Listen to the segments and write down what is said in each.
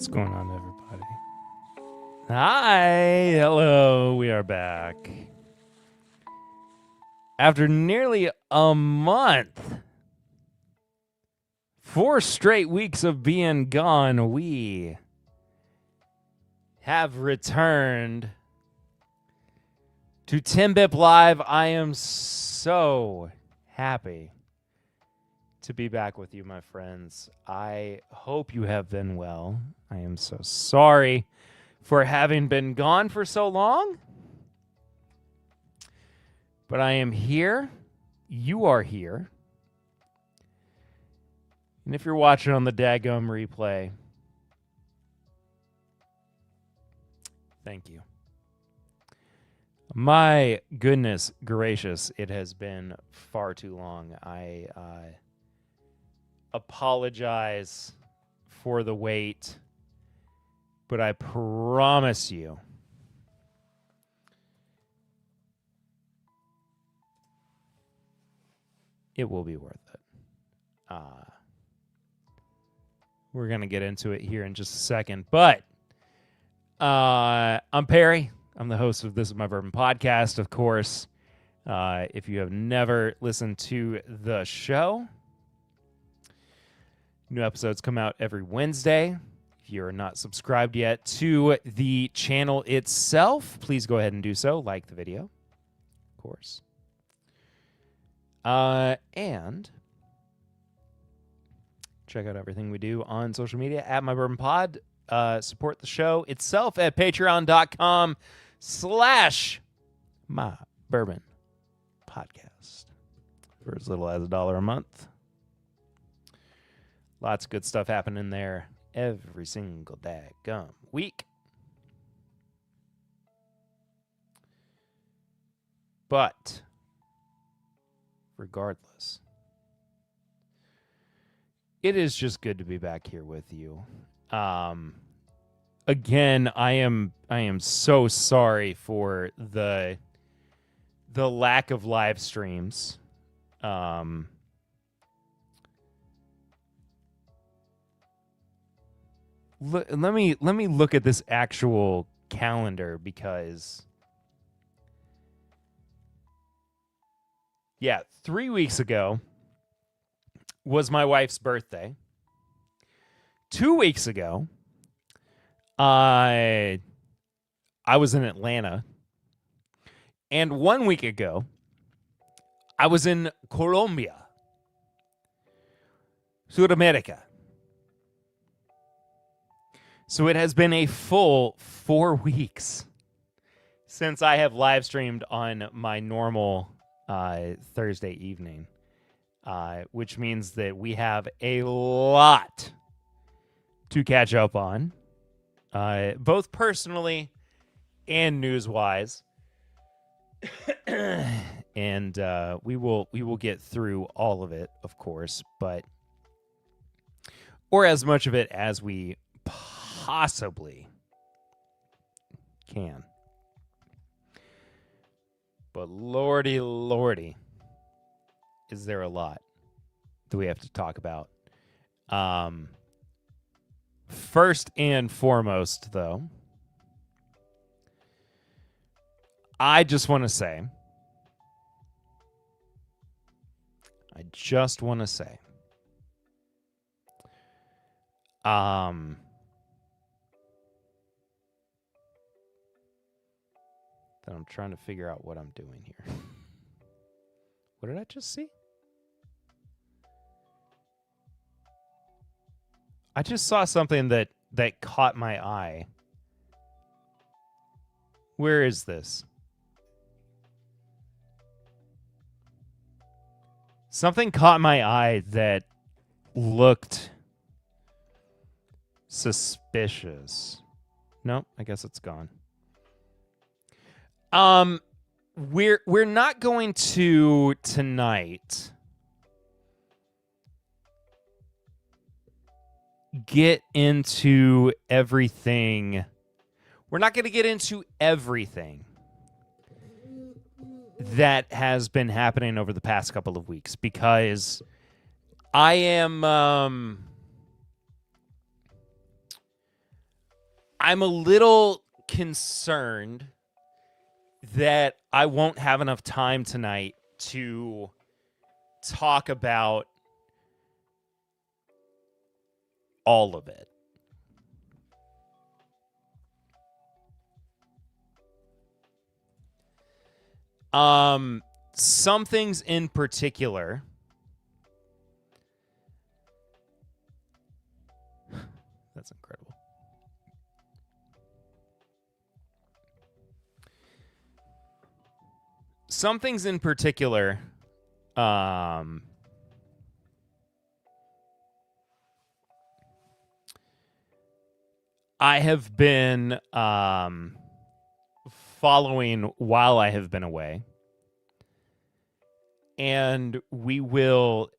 What's going on, everybody? Hi, hello, we are back. After nearly a month, 4 straight weeks of being gone, we have returned to 10-Bip Live. I am so happy to be back with you, my friends. I hope you have been well. I am so sorry for having been gone for so long. But I am here. You are here. And if you're watching on the daggum replay, thank you. My goodness gracious, it has been far too long. I apologize for the wait, but I promise you it will be worth it. We're going to get into it here in just a second, but I'm Perry. I'm the host of This Is My Bourbon Podcast, of course. If you have never listened to the show, new episodes come out every Wednesday. If you're not subscribed yet to the channel itself, please go ahead and do so. Like the video, of course. And check out everything we do on social media at My Bourbon Pod. Support the show itself at patreon.com/My Bourbon Podcast for as little as $1 a month. Lots of good stuff happening there every single daggum week. But regardless, it is just good to be back here with you. Again, I am so sorry for the lack of live streams. Let me look at this actual calendar because 3 weeks ago was my wife's birthday. 2 weeks ago, I was in Atlanta. And 1 week ago, I was in Colombia, Sudamerica. So it has been a full 4 weeks since I have live streamed on my normal Thursday evening, which means that we have a lot to catch up on, both personally and news-wise. And we will get through all of it, of course, or as much of it as we possibly can. But lordy, is there a lot that we have to talk about? First and foremost, though, I just want to say that I'm trying to figure out what I'm doing here. What did I just see? I just saw something that caught my eye. Where is this? Something caught my eye that looked suspicious. Nope, I guess it's gone. We're not going to tonight get into everything. We're not going to get into everything that has been happening over the past couple of weeks because I am I'm a little concerned that I won't have enough time tonight to talk about all of it. Some things in particular. That's incredible. Some things in particular, I have been following while I have been away. And we will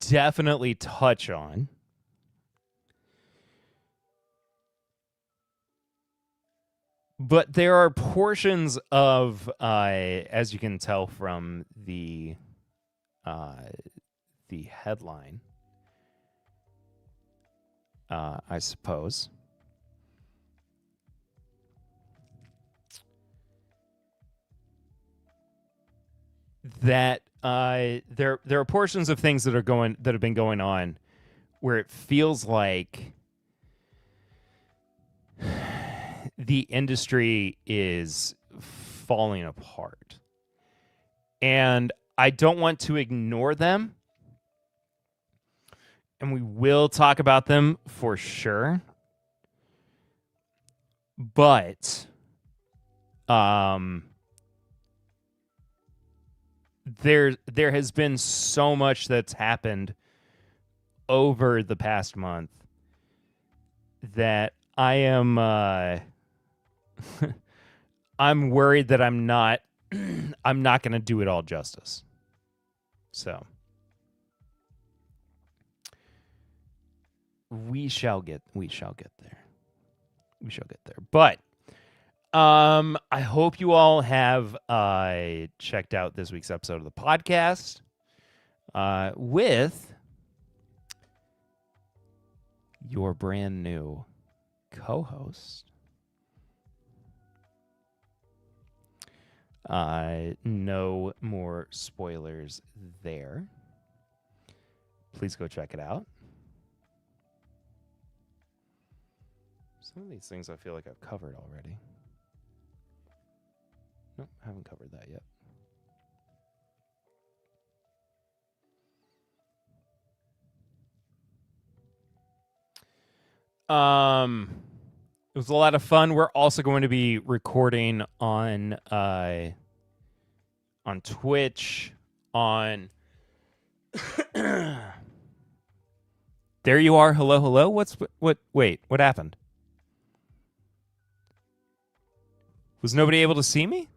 definitely touch on. But there are portions of, as you can tell from the headline, I suppose, that there are portions of things that have been going on where it feels like the industry is falling apart. And I don't want to ignore them. And we will talk about them for sure. But there has been so much that's happened over the past month that I am I'm worried that I'm not going to do it all justice. So we shall get there. We shall get there. But I hope you all have checked out this week's episode of the podcast with your brand new co-host. No more spoilers there. Please go check it out. Some of these things I feel like I've covered already. Nope, haven't covered that yet. It was a lot of fun. We're also going to be recording on Twitch, on there you are. Hello. Wait, what happened? Was nobody able to see me?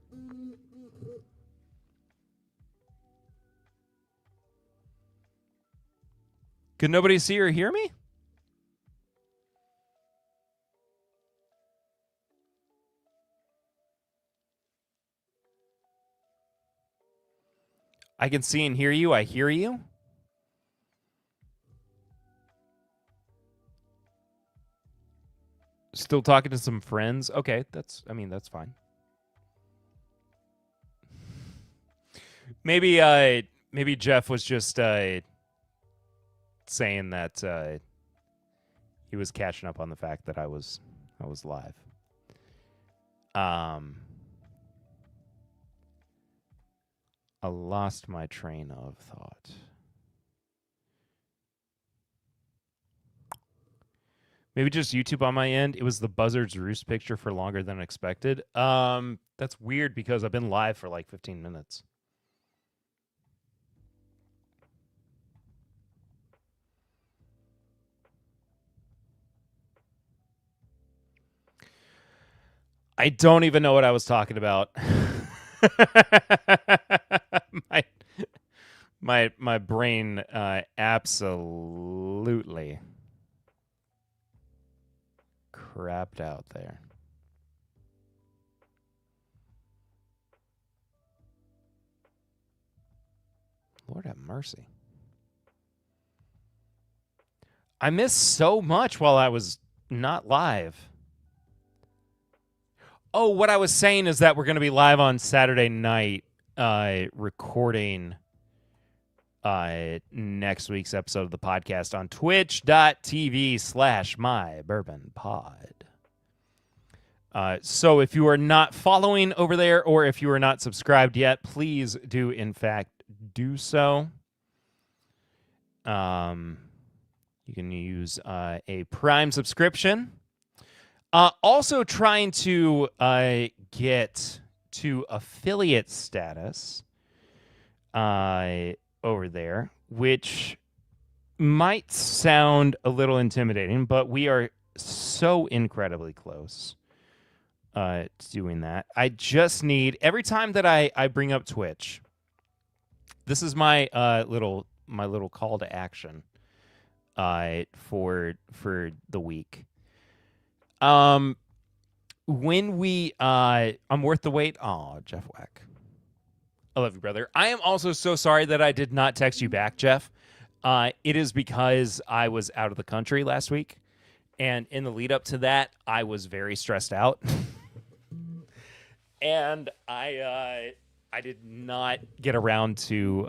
Could nobody see or hear me? I can see and hear you. I hear you. Still talking to some friends. Okay, that's fine. Maybe Jeff was just saying that he was catching up on the fact that I was live. I lost my train of thought. Maybe just YouTube on my end. It was the Buzzard's Roost picture for longer than expected. That's weird because I've been live for like 15 minutes. I don't even know what I was talking about. my brain absolutely crapped out there. Lord have mercy. I missed so much while I was not live. Oh, what I was saying is that we're going to be live on Saturday night recording next week's episode of the podcast on twitch.tv/mybourbonpod. So if you are not following over there or if you are not subscribed yet, please do, in fact, do so. You can use a Prime subscription. Also trying to get to affiliate status over there, which might sound a little intimidating, but we are so incredibly close to doing that. I just need, every time that I bring up Twitch, this is my little call to action for the week. When we I'm worth the wait. Oh, Jeff Wack. I love you, brother. I am also so sorry that I did not text you back, Jeff. It is because I was out of the country last week, and in the lead up to that, I was very stressed out. And I did not get around to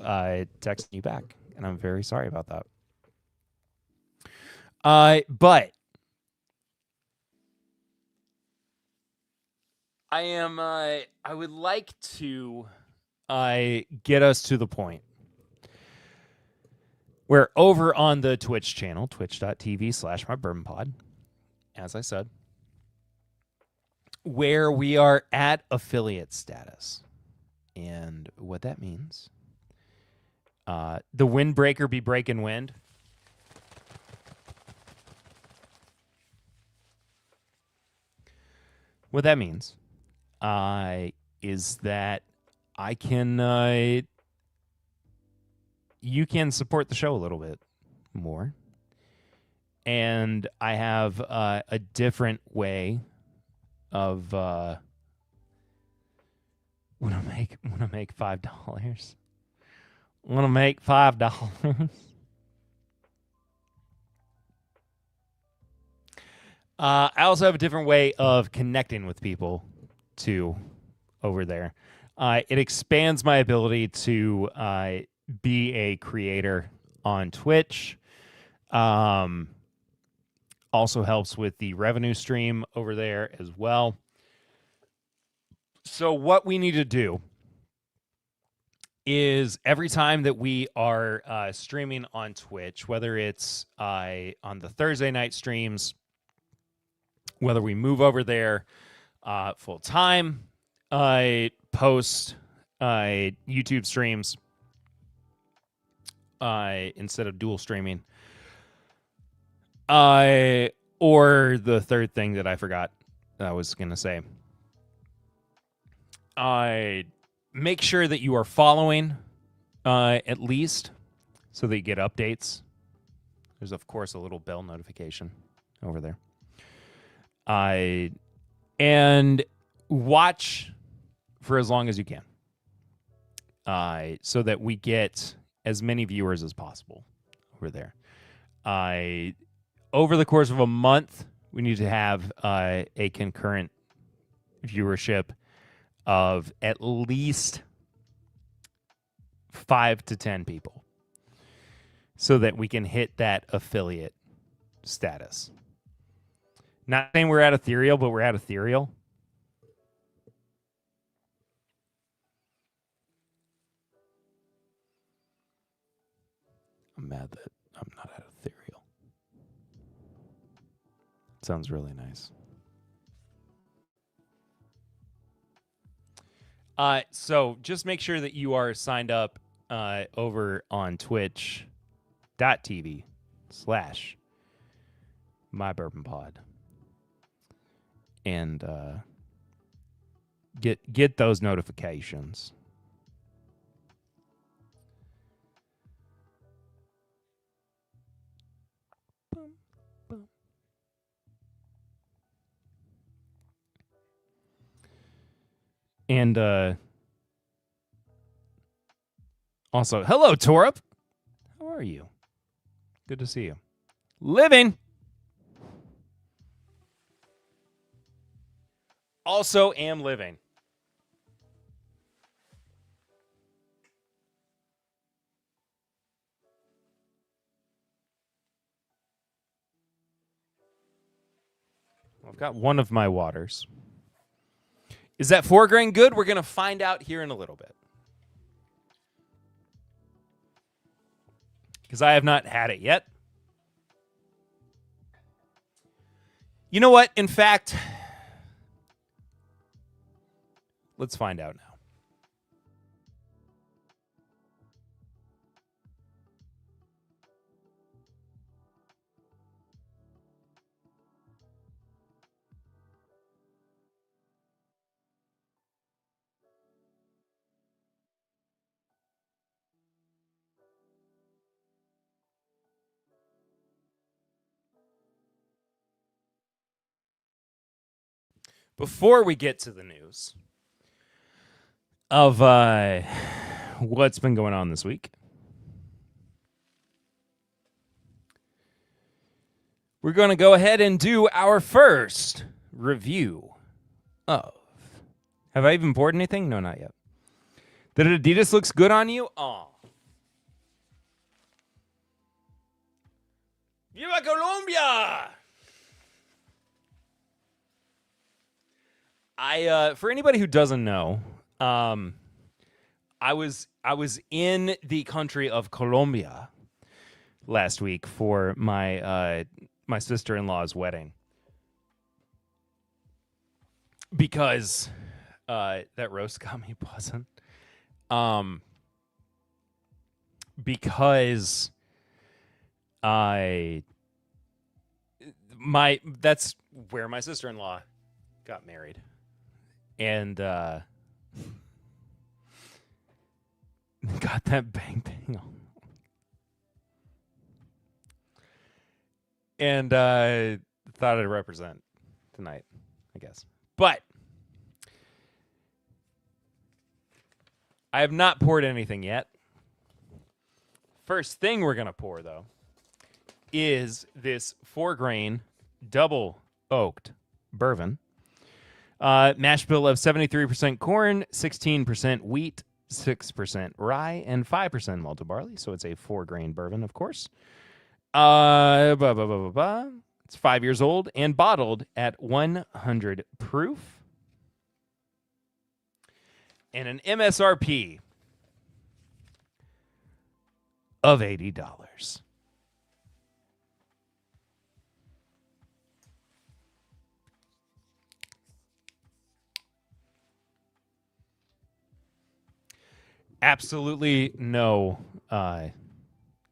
texting you back, and I'm very sorry about that. But I would like to get us to the point where over on the Twitch channel, twitch.tv/mybourbonpod, as I said, where we are at affiliate status. And what that means, the windbreaker be breaking wind. What that means is that I can, you can support the show a little bit more. And I have a different way of when I make $5. Want to make $5. I also have a different way of connecting with people too over there. It expands my ability to be a creator on Twitch. Also helps with the revenue stream over there as well. So what we need to do is every time that we are streaming on Twitch, whether it's on the Thursday night streams, whether we move over there full time, post YouTube streams instead of dual streaming, or the third thing that I forgot that I was going to say, make sure that you are following at least so that you get updates. There's, of course, a little bell notification over there. And watch for as long as you can, so that we get as many viewers as possible over there. Over the course of a month, we need to have a concurrent viewership of at least 5 to 10 people so that we can hit that affiliate status. Not saying we're at ethereal, but we're at ethereal. I'm mad that I'm not at ethereal. Sounds really nice. So just make sure that you are signed up over on twitch.tv/mybourbonpod. And get those notifications. Boom, boom. And also, hello, Torup. How are you? Good to see you. Living. also am living. I've got one of my waters. Is that 4 grain good? We're going to find out here in a little bit. Because I have not had it yet. You know what? In fact, let's find out now. Before we get to the news of what's been going on this week, we're going to go ahead and do our first review of... Have I even poured anything? No, not yet. That Adidas looks good on you? Aw. Viva Colombia! For anybody who doesn't know, I was in the country of Colombia last week for my my sister-in-law's wedding because that roast got me buzzing. Because that's where my sister-in-law got married. And got that bang bang on. And thought I'd represent tonight, I guess. But I have not poured anything yet. First thing we're going to pour, though, is this 4-grain double oaked bourbon. Mash bill of 73% corn, 16% wheat, 6% rye, and 5% malted barley. So it's a 4-grain bourbon, of course. It's 5 years old and bottled at 100 proof. And an MSRP of $80. Absolutely no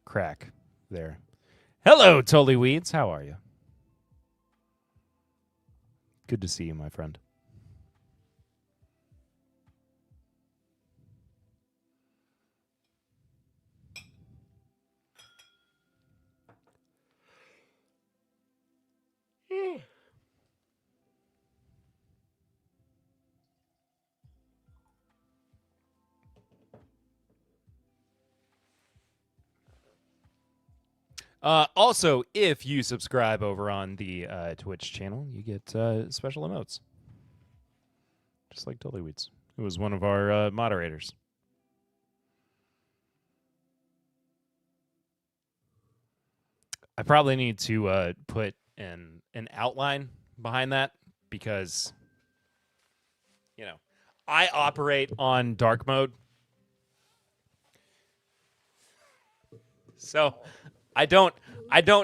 crack there. Hello, Tully Weeds. How are you? Good to see you, my friend. Also, if you subscribe over on the Twitch channel, you get special emotes. Just like Tullyweeds, who was one of our moderators. I probably need to put an outline behind that because, you know, I operate on dark mode. So I don't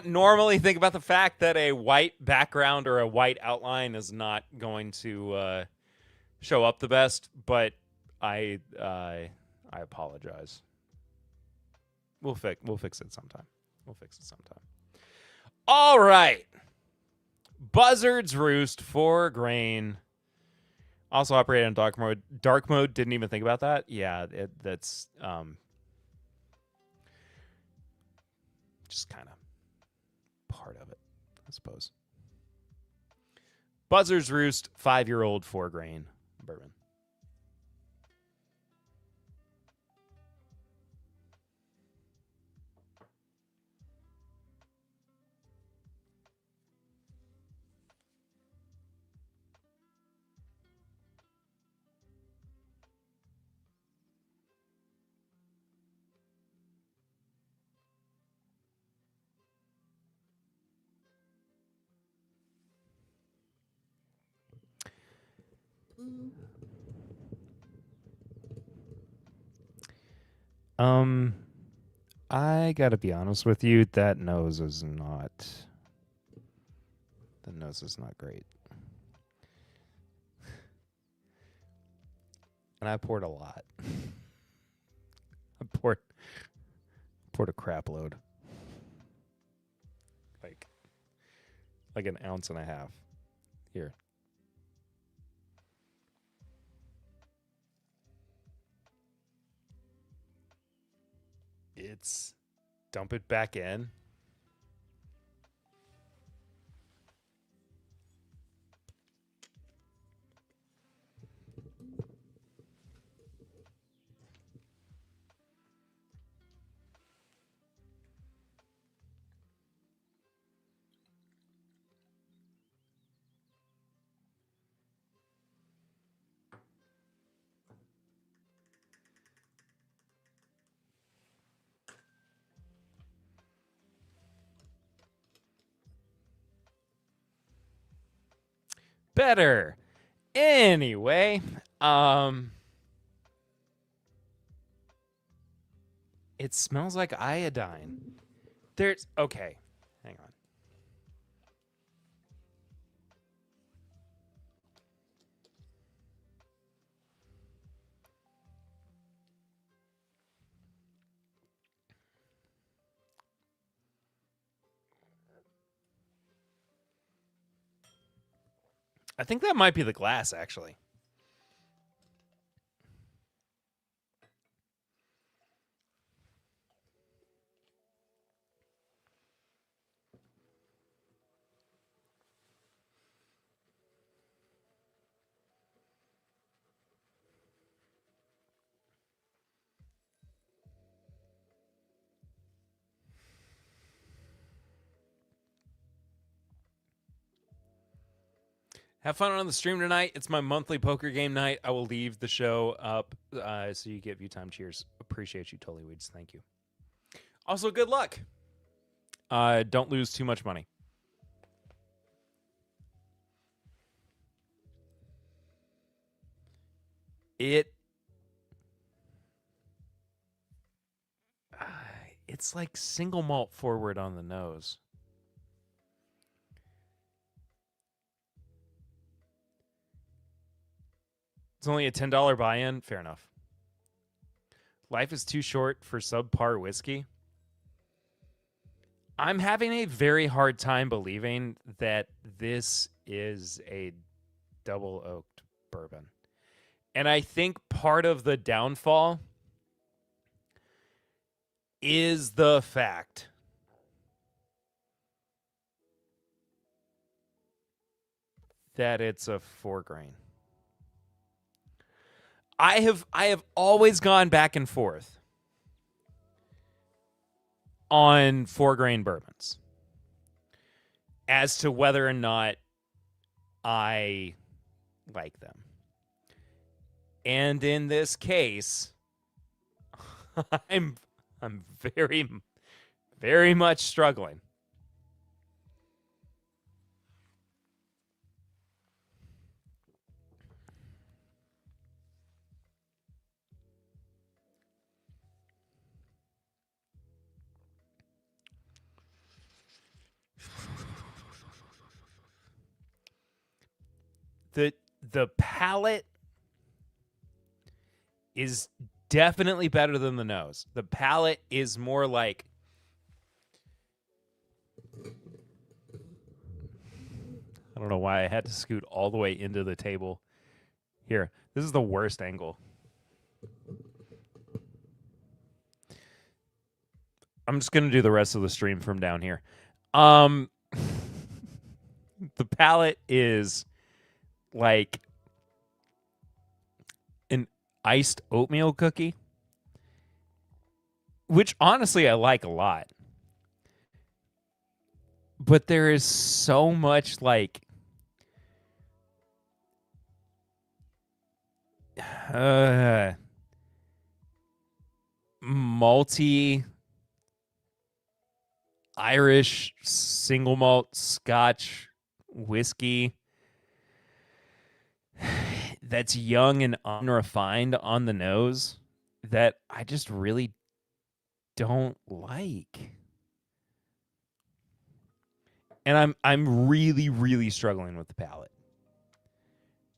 normally think about the fact that a white background or a white outline is not going to show up the best, but I apologize. We'll fix it sometime. All right. Buzzard's Roost, 4-grain. Also operated on dark mode. Dark mode, didn't even think about that. Yeah, that's just kind of part of it, I suppose. Buzzard's Roost, 5-year-old 4-grain bourbon. I gotta be honest with you, the nose is not great. And I poured a lot. I poured a crap load. Like an ounce and a half. Here. It's dump it back in. Better. Anyway, it smells like iodine. Okay. Hang on. I think that might be the glass, actually. Have fun on the stream tonight. It's my monthly poker game night. I will leave the show up so you get view time. Cheers. Appreciate you, Totally Weeds. Thank you. Also, good luck. Don't lose too much money. It's like single malt forward on the nose. It's only a $10 buy-in. Fair enough. Life is too short for subpar whiskey. I'm having a very hard time believing that this is a double oaked bourbon. And I think part of the downfall is the fact that it's a 4-grain. I have always gone back and forth on 4-grain bourbons as to whether or not I like them. And in this case, I'm very, very much struggling. The palate is definitely better than the nose. The palate is more like I don't know why I had to scoot all the way into the table. Here, this is the worst angle. I'm just going to do the rest of the stream from down here. The palate is like an iced oatmeal cookie, which honestly I like a lot. But there is so much like malty Irish single malt Scotch whiskey that's young and unrefined on the nose that I just really don't like. And I'm really, really struggling with the palate.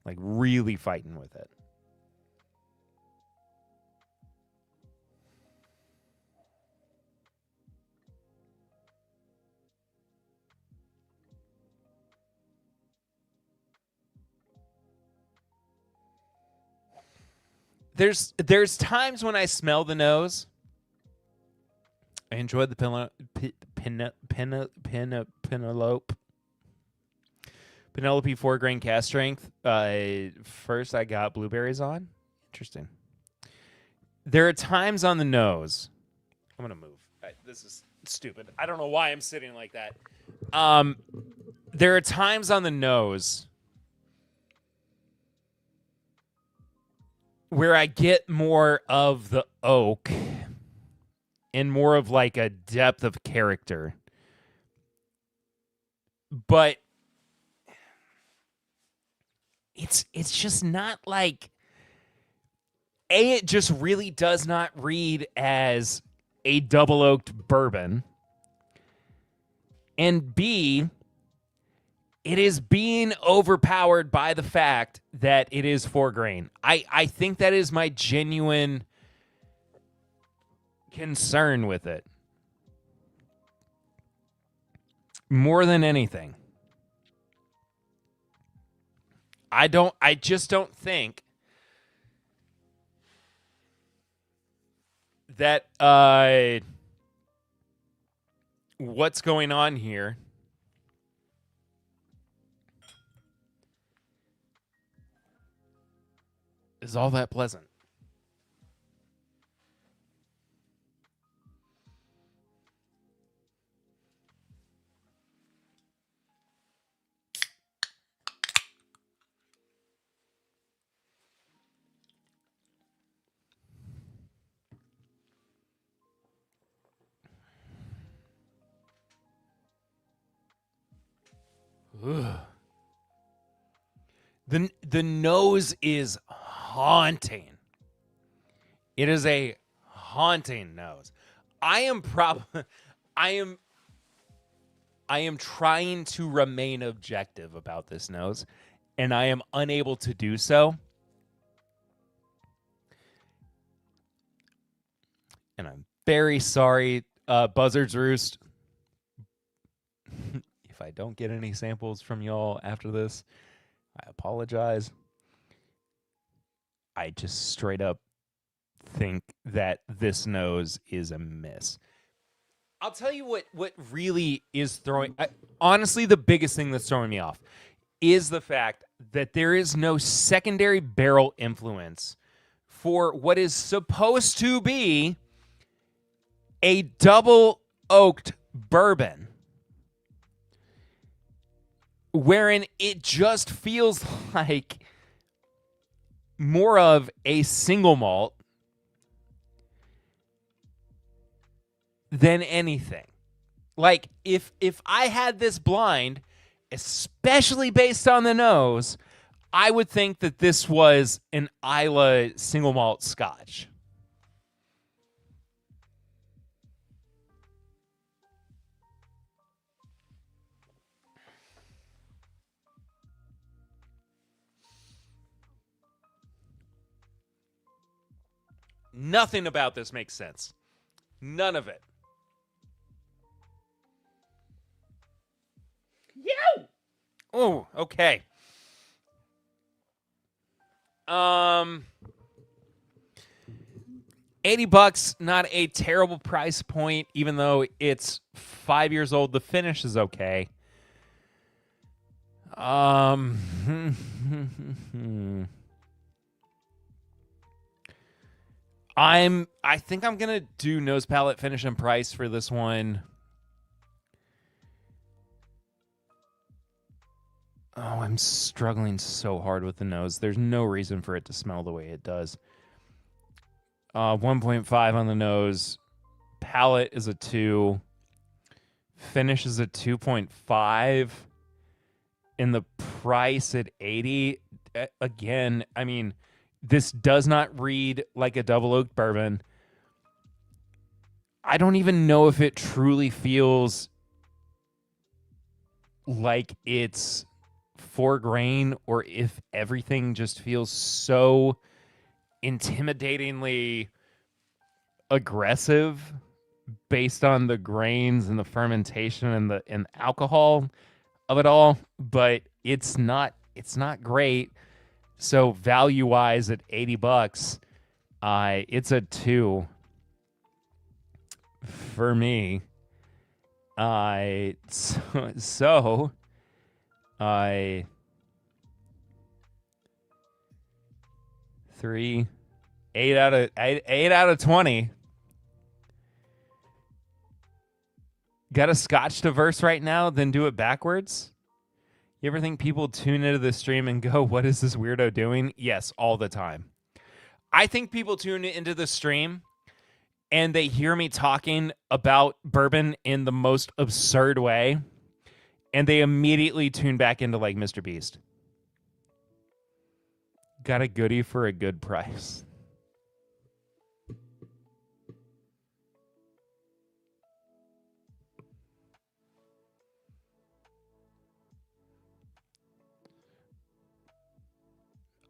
Like, really fighting with it. There's times when I smell the nose. I enjoyed the Penelope 4-grain cast strength. First, I got blueberries on. Interesting. There are times on the nose. I'm going to move. This is stupid. I don't know why I'm sitting like that. There are times on the nose where I get more of the oak and more of like a depth of character. But it's just not like... A, it just really does not read as a double oaked bourbon. And B, it is being overpowered by the fact that it is 4-grain. I think that is my genuine concern with it. More than anything. I just don't think that what's going on here is all that pleasant. Ugh. The nose is haunting. It is a haunting nose. I am trying to remain objective about this nose, and I am unable to do so. And I'm very sorry, Buzzard's Roost. If I don't get any samples from y'all after this, I apologize. I just straight up think that this nose is a miss. I'll tell you what really is throwing... honestly, the biggest thing that's throwing me off is the fact that there is no secondary barrel influence for what is supposed to be a double oaked bourbon, wherein it just feels like more of a single malt than anything. Like, if I had this blind, especially based on the nose, I would think that this was an Islay single malt scotch. Nothing about this makes sense. None of it. Yo! Oh, okay. $80, not a terrible price point, even though it's 5 years old. The finish is okay. I think I'm gonna do nose, palate, finish, and price for this one. Oh, I'm struggling so hard with the nose. There's no reason for it to smell the way it does. 1.5 on the nose. Palate is a 2. Finish is a 2.5. And the price at 80. again, I mean, this does not read like a double oak bourbon. I don't even know if it truly feels like it's 4 grain or if everything just feels so intimidatingly aggressive based on the grains and the fermentation and the alcohol of it all, but it's not great. So value wise at $80, it's a 2 for me. So I 3 8 out of 20. Got a scotch to verse right now, then do it backwards? You ever think people tune into the stream and go, what is this weirdo doing? Yes, all the time. I think people tune into the stream and they hear me talking about bourbon in the most absurd way, and they immediately tune back into like Mr. Beast. Got a goodie for a good price.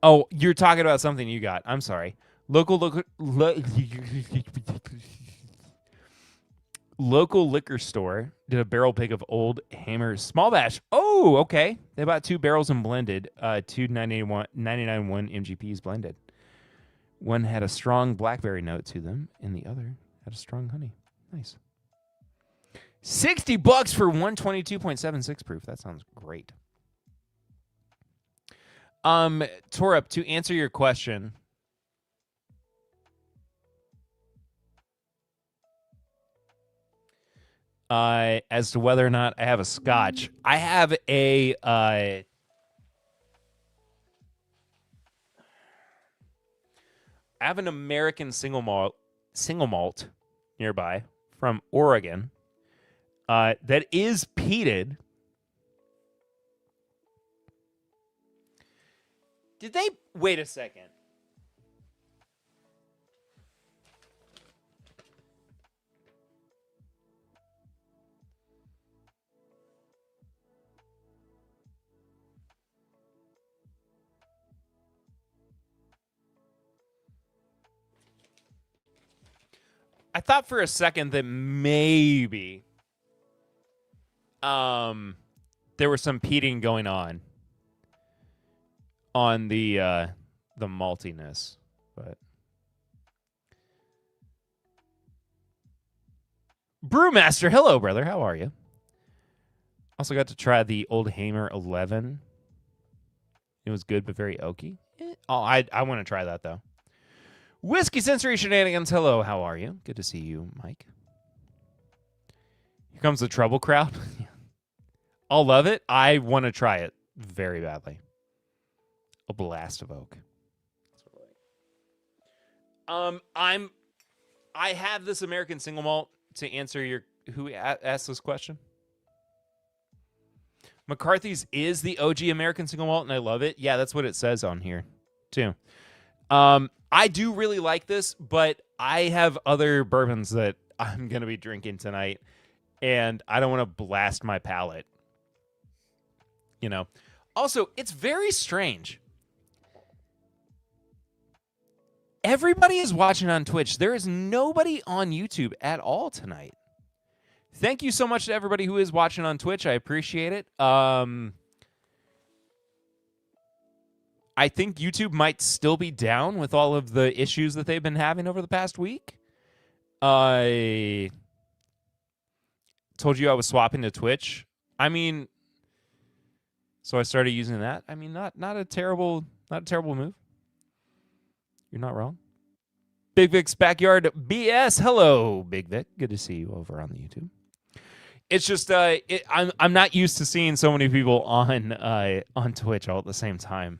Oh, you're talking about something you got. I'm sorry. Local liquor store did a barrel pick of Old Hammer small batch. Oh, okay. They bought 2 barrels and blended. 2.99 MGPs blended. One had a strong blackberry note to them, and the other had a strong honey. Nice. $60 for 122.76 proof. That sounds great. Torup, to answer your question, as to whether or not I have a scotch, I have an American single malt nearby from Oregon that is peated. Did they wait a second? I thought for a second that maybe there was some peating going on the maltiness, but Brewmaster, hello brother, how are you? Also got to try the Old Hammer 11. It was good but very oaky. Oh, I want to try that though. Whiskey Sensory Shenanigans, hello, how are you? Good to see you, Mike. Here comes the Trouble Crowd. I'll love it. I want to try it very badly. A blast of oak. I have this American single malt to answer your who asked this question. McCarthy's is the OG American single malt, and I love it. Yeah, that's what it says on here too. I do really like this, but I have other bourbons that I'm gonna be drinking tonight, and I don't want to blast my palate. You know. Also, it's very strange. Everybody is watching on Twitch. There is nobody on YouTube at all tonight. Thank you so much to everybody who is watching on Twitch. I appreciate it. I think YouTube might still be down with all of the issues that they've been having over the past week. I told you I was swapping to Twitch. I mean, so I started using that. I mean, not a terrible move. You're not wrong. Big Vic's Backyard BS. Hello, Big Vic. Good to see you over on the YouTube. It's just I'm not used to seeing so many people on Twitch all at the same time.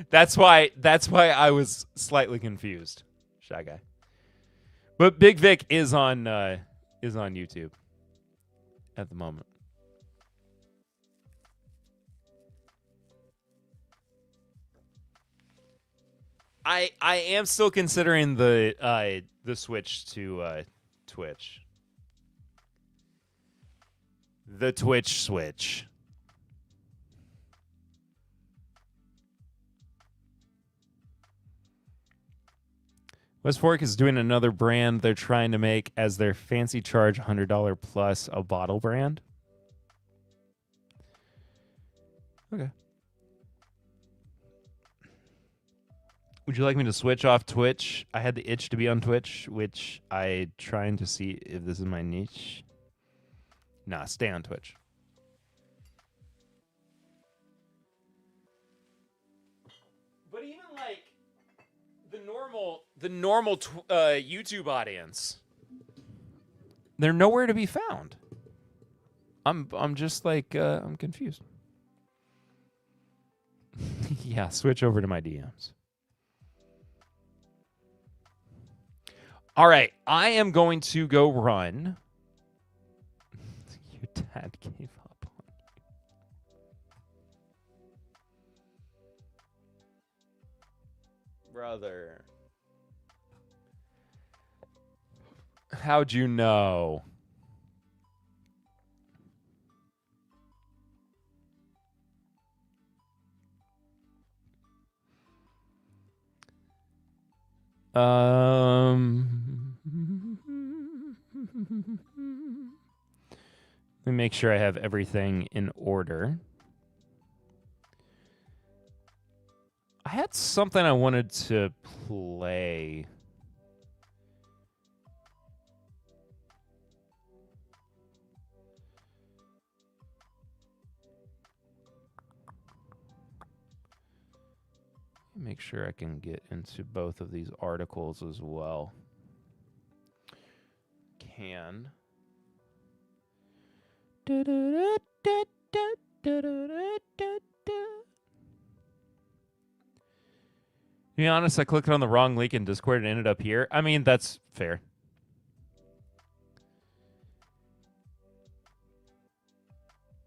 That's why I was slightly confused. Shy guy. But Big Vic is on YouTube at the moment. I am still considering the switch to Twitch. The Twitch switch. West Fork is doing another brand they're trying to make as their fancy charge $100 plus a bottle brand. Okay. Would you like me to switch off Twitch? I had the itch to be on Twitch, which I trying to see if this is my niche. Nah, stay on Twitch. But even like the normal YouTube audience, they're nowhere to be found. I'm just like I'm confused. Yeah, switch over to my DMs. All right, I am going to go run. Your dad gave up on you. Brother. How'd you know? Let me make sure I have everything in order. I had something I wanted to play. Make sure I can get into both of these articles as well. Can. To be honest, I clicked on the wrong link in Discord and ended up here. I mean, that's fair.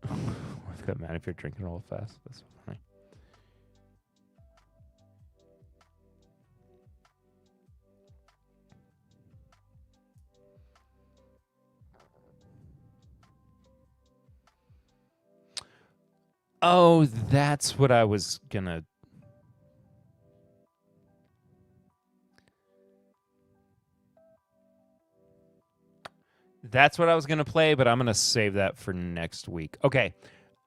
I've got mad if you're drinking real fast. That's funny. Oh, that's what I was gonna... That's what I was gonna play, but I'm gonna save that for next week. Okay.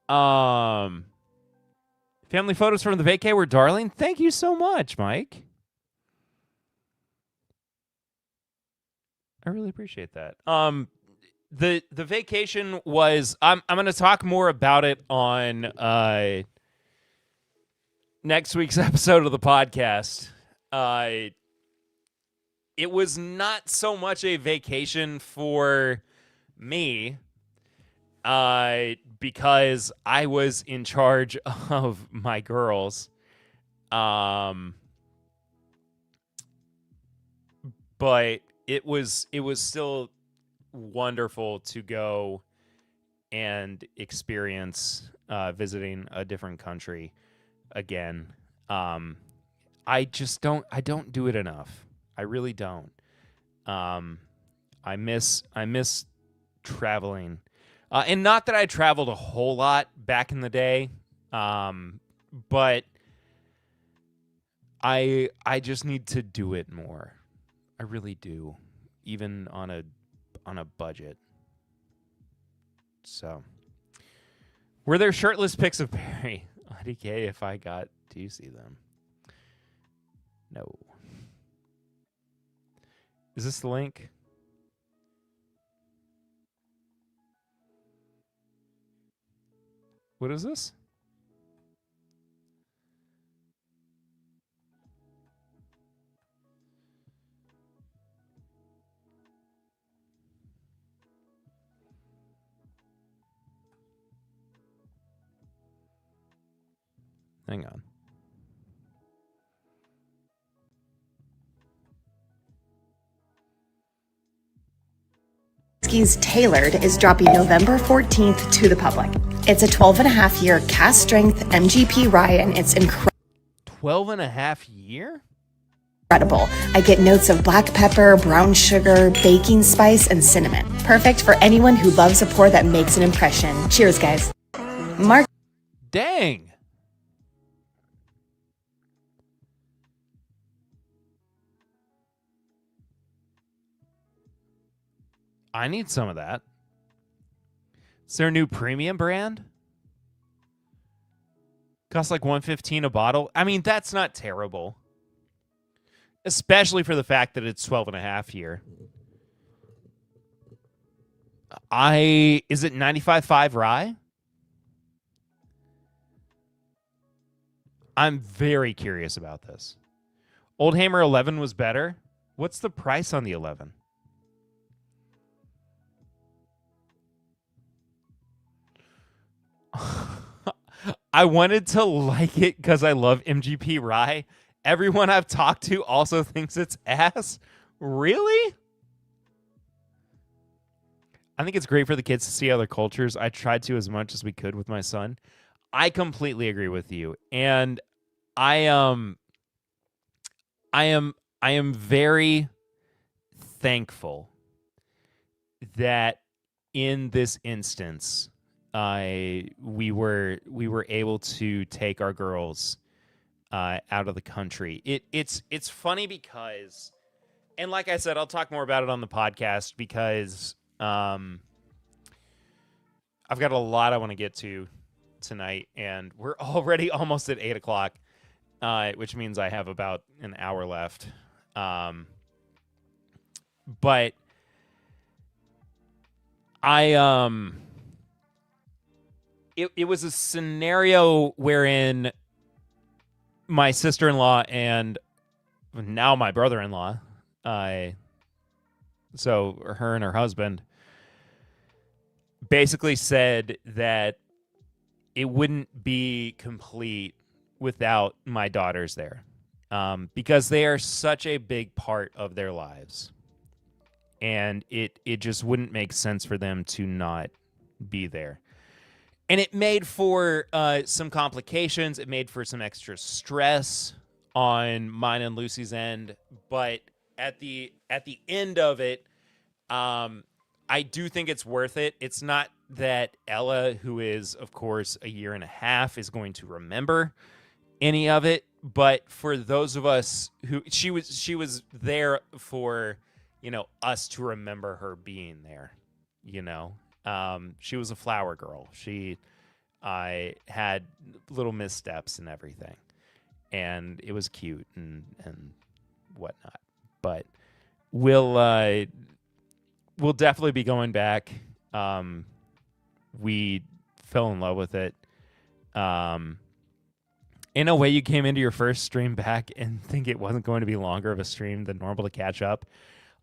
Family photos from the vacay were darling. Thank you so much, Mike. I really appreciate that. The vacation was... I'm going to talk more about it on next week's episode of the podcast. It was not so much a vacation for me because I was in charge of my girls. But it was still wonderful to go and experience visiting a different country again. I don't do it enough. I really don't. I miss traveling. And not that I traveled a whole lot back in the day. But I just need to do it more. I really do. Even on a budget. So, were there shirtless pics of Perry? IDK, if I got, do you see them? No. Is this the link? What is this? Hang on. Whiskey's Tailored is dropping November 14th to the public. It's a 12.5-year cast strength MGP rye, and it's incredible. 12.5 year? Incredible. I get notes of black pepper, brown sugar, baking spice, and cinnamon. Perfect for anyone who loves a pour that makes an impression. Cheers, guys. Mark. Dang. I need some of that. Is there a new premium brand? Costs like $115 a bottle. I mean, that's not terrible. Especially for the fact that it's 12 and a half here. Is it 95.5 rye? I'm very curious about this. Old Hammer 11 was better. What's the price on the 11? I wanted to like it because I love MGP rye. Everyone I've talked to also thinks it's ass. Really? I think it's great for the kids to see other cultures. I tried to as much as we could with my son. I completely agree with you. And I am very thankful that in this instance we were able to take our girls out of the country. It's funny because, and like I said, I'll talk more about it on the podcast because I've got a lot I want to get to tonight, and we're already almost at 8 o'clock, which means I have about an hour left. But it was a scenario wherein my sister-in-law and now my brother-in-law, so her and her husband, basically said that it wouldn't be complete without my daughters there, because they are such a big part of their lives, and it just wouldn't make sense for them to not be there. And it made for some complications. It made for some extra stress on mine and Lucy's end. But at the end of it, I do think it's worth it. It's not that Ella, who is, of course, a year and a half, is going to remember any of it. But for those of us who she was there for, us to remember her being there, she was a flower girl. I had little missteps and everything, and it was cute and whatnot. But we'll definitely be going back. We fell in love with it. In a way, you came into your first stream back and think it wasn't going to be longer of a stream than normal to catch up.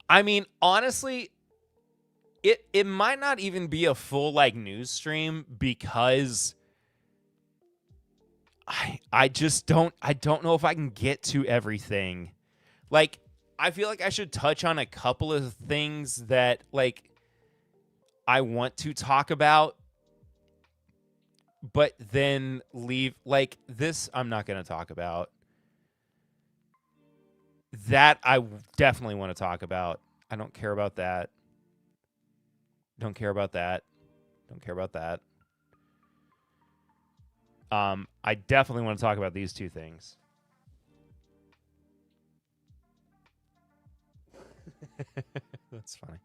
I mean, honestly, it might not even be a full news stream because I don't know if I can get to everything. I feel like I should touch on a couple of things that I want to talk about, but then leave this. I'm not going to talk about that. I definitely want to talk about. I don't care about that. Don't care about that. Don't care about that. I definitely want to talk about these two things. That's funny.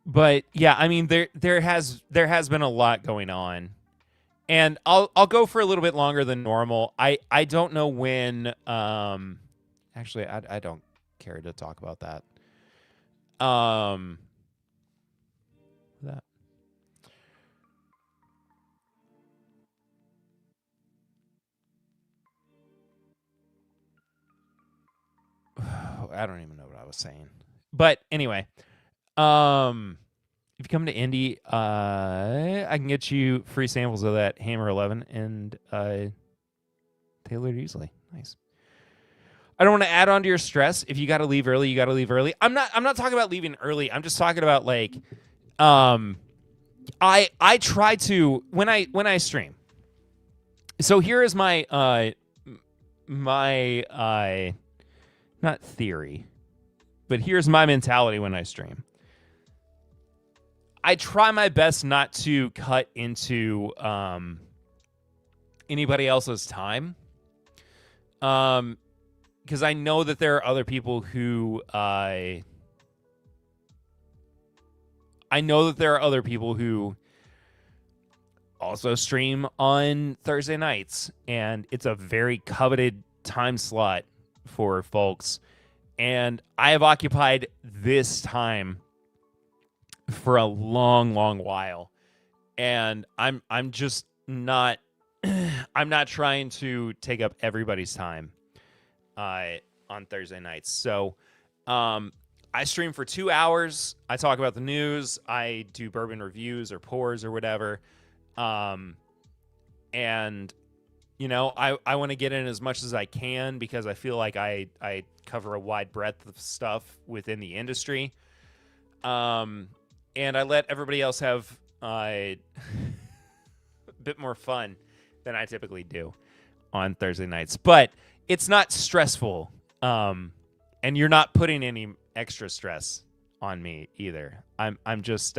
But yeah, I mean there has been a lot going on. And I'll go for a little bit longer than normal. I don't know when actually I don't care to talk about that. That. I don't even know what I was saying. But anyway, if you come to Indy, I can get you free samples of that Hammer 11 and tailored easily. Nice. I don't want to add on to your stress. If you got to leave early, you got to leave early. I'm not talking about leaving early. I'm just talking about I try to when I stream. So here is my not theory, but here's my mentality when I stream. I try my best not to cut into anybody else's time, because I know that there are other people who also stream on Thursday nights, and it's a very coveted time slot for folks. And I have occupied this time for a long, long while, and I'm just not I'm not trying to take up everybody's time on Thursday nights. So I stream for 2 hours. I talk about the news. I do bourbon reviews or pours or whatever. And you know, I want to get in as much as I can because I feel like I cover a wide breadth of stuff within the industry. And I let everybody else have a bit more fun than I typically do on Thursday nights. But it's not stressful. And you're not putting any extra stress on me either. I'm just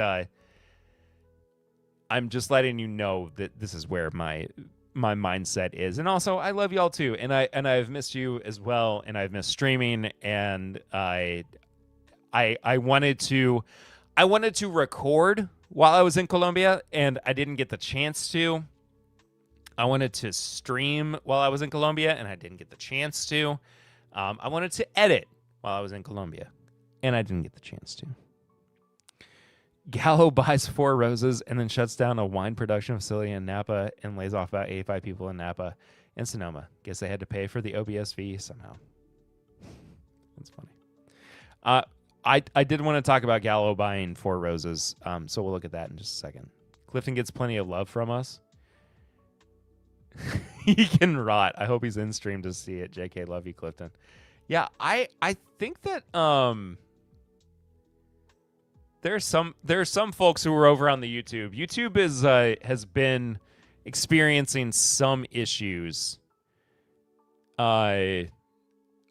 letting you know that this is where my mindset is. And also I love y'all too. And I've missed you as well, and I've missed streaming, and I wanted to record while I was in Colombia, and I didn't get the chance to. I wanted to stream while I was in Colombia, and I didn't get the chance to. I wanted to edit while I was in Colombia, and I didn't get the chance to. Gallo buys 4 roses and then shuts down a wine production facility in Napa and lays off about 85 people in Napa and Sonoma. Guess they had to pay for the OBS fee somehow. That's funny. I did want to talk about Gallo buying 4 roses, so we'll look at that in just a second. Clifton gets plenty of love from us. He can rot. I hope he's in stream to see it. JK, love you, Clifton. Yeah, I think that there are some folks who are over on the YouTube. YouTube has been experiencing some issues over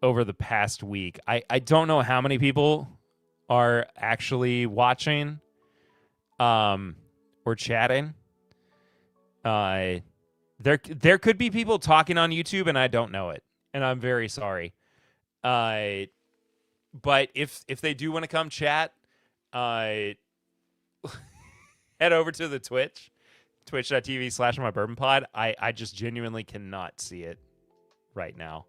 the past week. I don't know how many people are actually watching or chatting. There could be people talking on YouTube and I don't know it, and I'm very sorry. But if they do want to come chat, head over to the twitch.tv/mybourbonpod. I just genuinely cannot see it right now.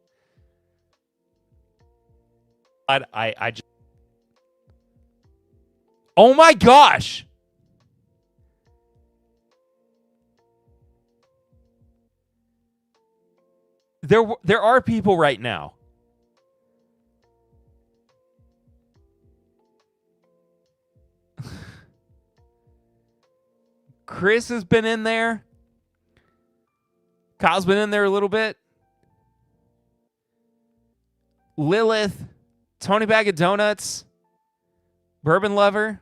I just... Oh my gosh! There are people right now. Chris has been in there. Kyle's been in there a little bit. Lilith, Tony Bag of Donuts, Bourbon Lover.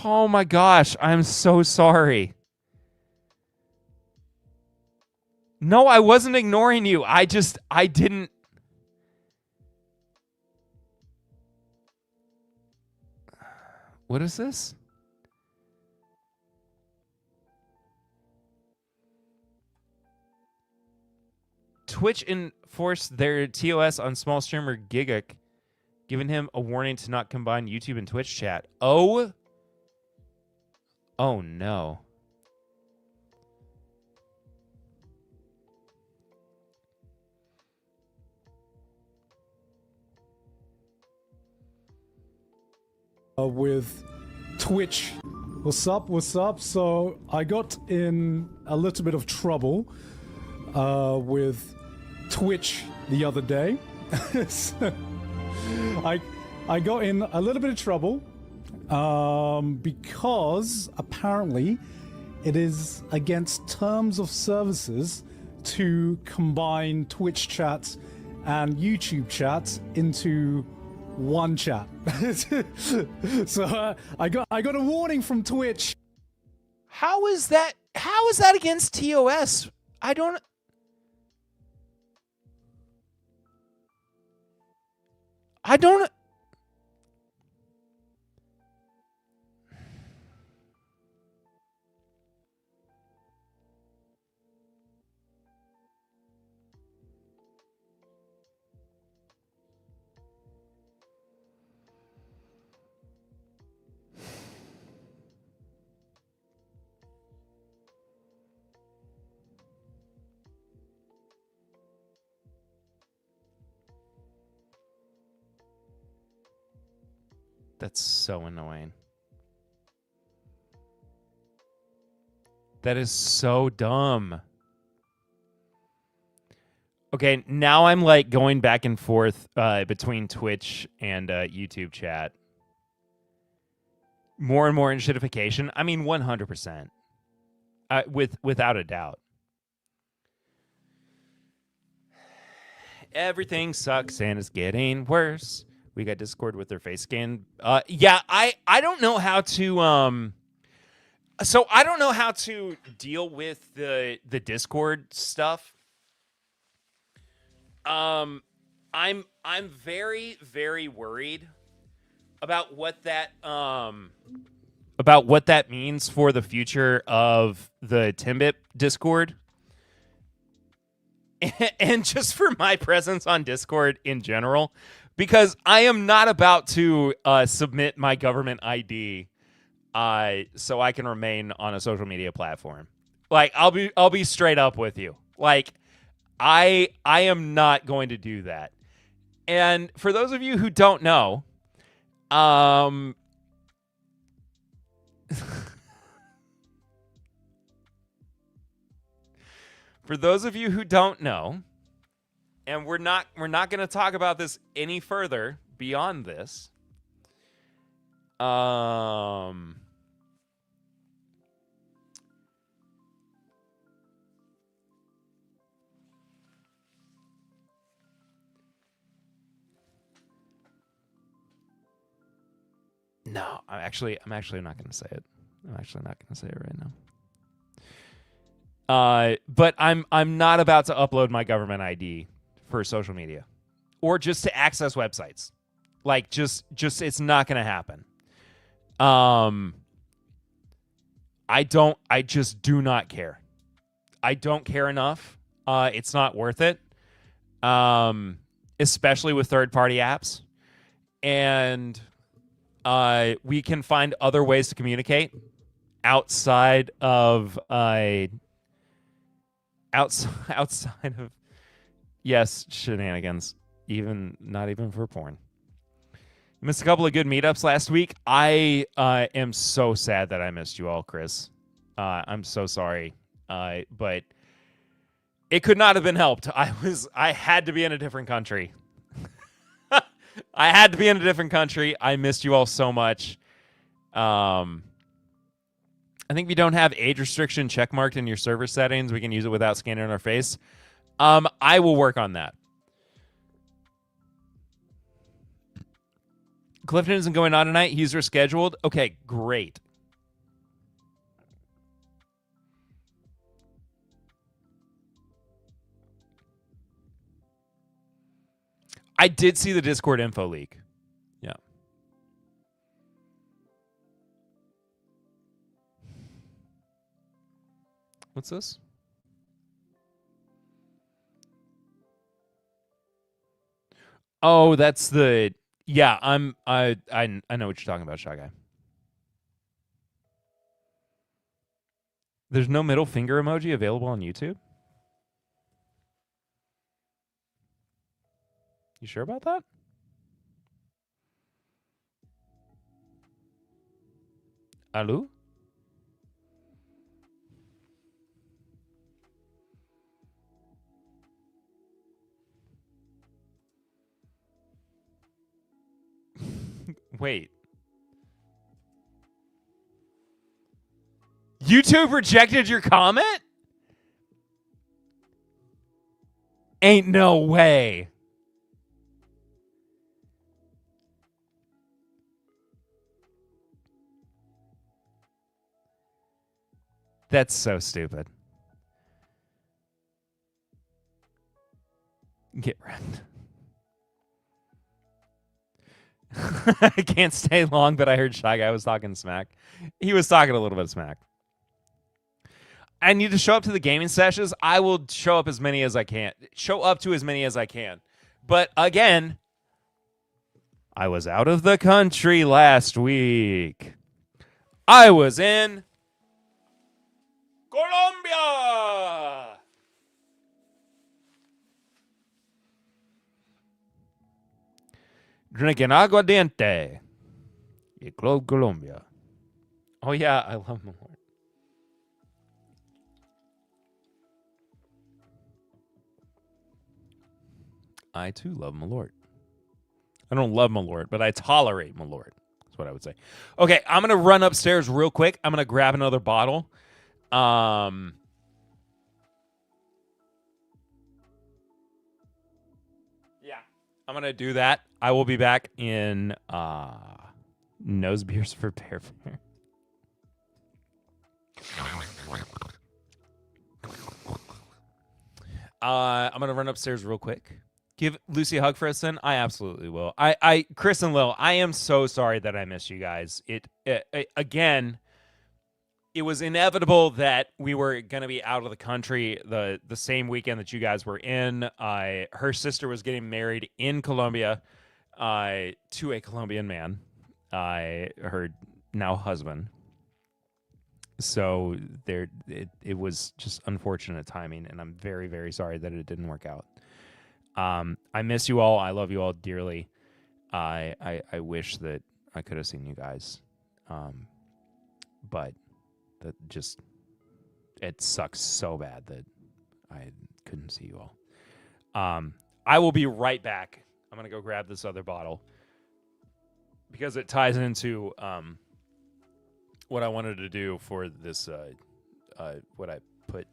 Oh my gosh, I'm so sorry. No, I wasn't ignoring you. I didn't. What is this? Twitch enforced their TOS on small streamer Gigak, giving him a warning to not combine YouTube and Twitch chat. Oh no. With Twitch. What's up? So I got in a little bit of trouble with Twitch the other day. So I got in a little bit of trouble because apparently it is against terms of services to combine Twitch chats and YouTube chats into one chat. So I got a warning from Twitch. How is that against TOS? I don't. That's so annoying. That is so dumb. Okay, now I'm like going back and forth between Twitch and YouTube chat. More and more enshittification. I mean, 100%. Without a doubt. Everything sucks and it's getting worse. We got Discord with their face scan. Yeah, I don't know how to so I don't know how to deal with the Discord stuff. I'm very, very worried about what that means for the future of the Timbit Discord. And just for my presence on Discord in general. Because I am not about to submit my government ID so I can remain on a social media platform. Like, I'll be straight up with you. Like, I am not going to do that. And for those of you who don't know, for those of you who don't know, and we're not going to talk about this any further beyond this. No, I'm actually not going to say it. I'm actually not going to say it right now. But I'm not about to upload my government ID for social media or just to access websites. Like just it's not going to happen. I just do not care. I don't care enough. It's not worth it. Especially with third-party apps. And we can find other ways to communicate outside of outside of shenanigans, not even for porn. Missed a couple of good meetups last week. I am so sad that I missed you all, Chris. I'm so sorry, but it could not have been helped. I had to be in a different country. I missed you all so much. I think if you don't have age restriction checkmarked in your server settings, we can use it without scanning our face. I will work on that. Clifton isn't going on tonight. He's rescheduled. Okay, great. I did see the Discord info leak. Yeah. What's this? Oh, that's the... Yeah, I know what you're talking about, Shy Guy. There's no middle finger emoji available on YouTube? You sure about that? Hello? Wait. YouTube rejected your comment? Ain't no way. That's so stupid. Get wrecked. I can't stay long, but I heard Shy Guy was talking smack. He was talking a little bit of smack. I need to show up to the gaming sessions. I will show up as many as I can. Show up to as many as I can. But again, I was out of the country last week. I was in Colombia. Drinking aguardiente. Y Club Colombia. Oh, yeah, I love Malort. I, too, love Malort. I don't love Malort, but I tolerate Malort. That's what I would say. Okay, I'm going to run upstairs real quick. I'm going to grab another bottle. Yeah, I'm going to do that. I will be back in Nose Beers for Bear Fair. I'm going to run upstairs real quick. Give Lucy a hug for us, then. I absolutely will. Chris and Lil, I am so sorry that I missed you guys. Again, it was inevitable that we were going to be out of the country the same weekend that you guys were in. Her sister was getting married in Colombia to a Colombian man, her now husband. So it was just unfortunate timing, and I'm very, very sorry that it didn't work out. I miss you all. I love you all dearly. I wish that I could have seen you guys. But that just, it sucks so bad that I couldn't see you all. I will be right back. I'm going to go grab this other bottle because it ties into what I wanted to do for this, what I put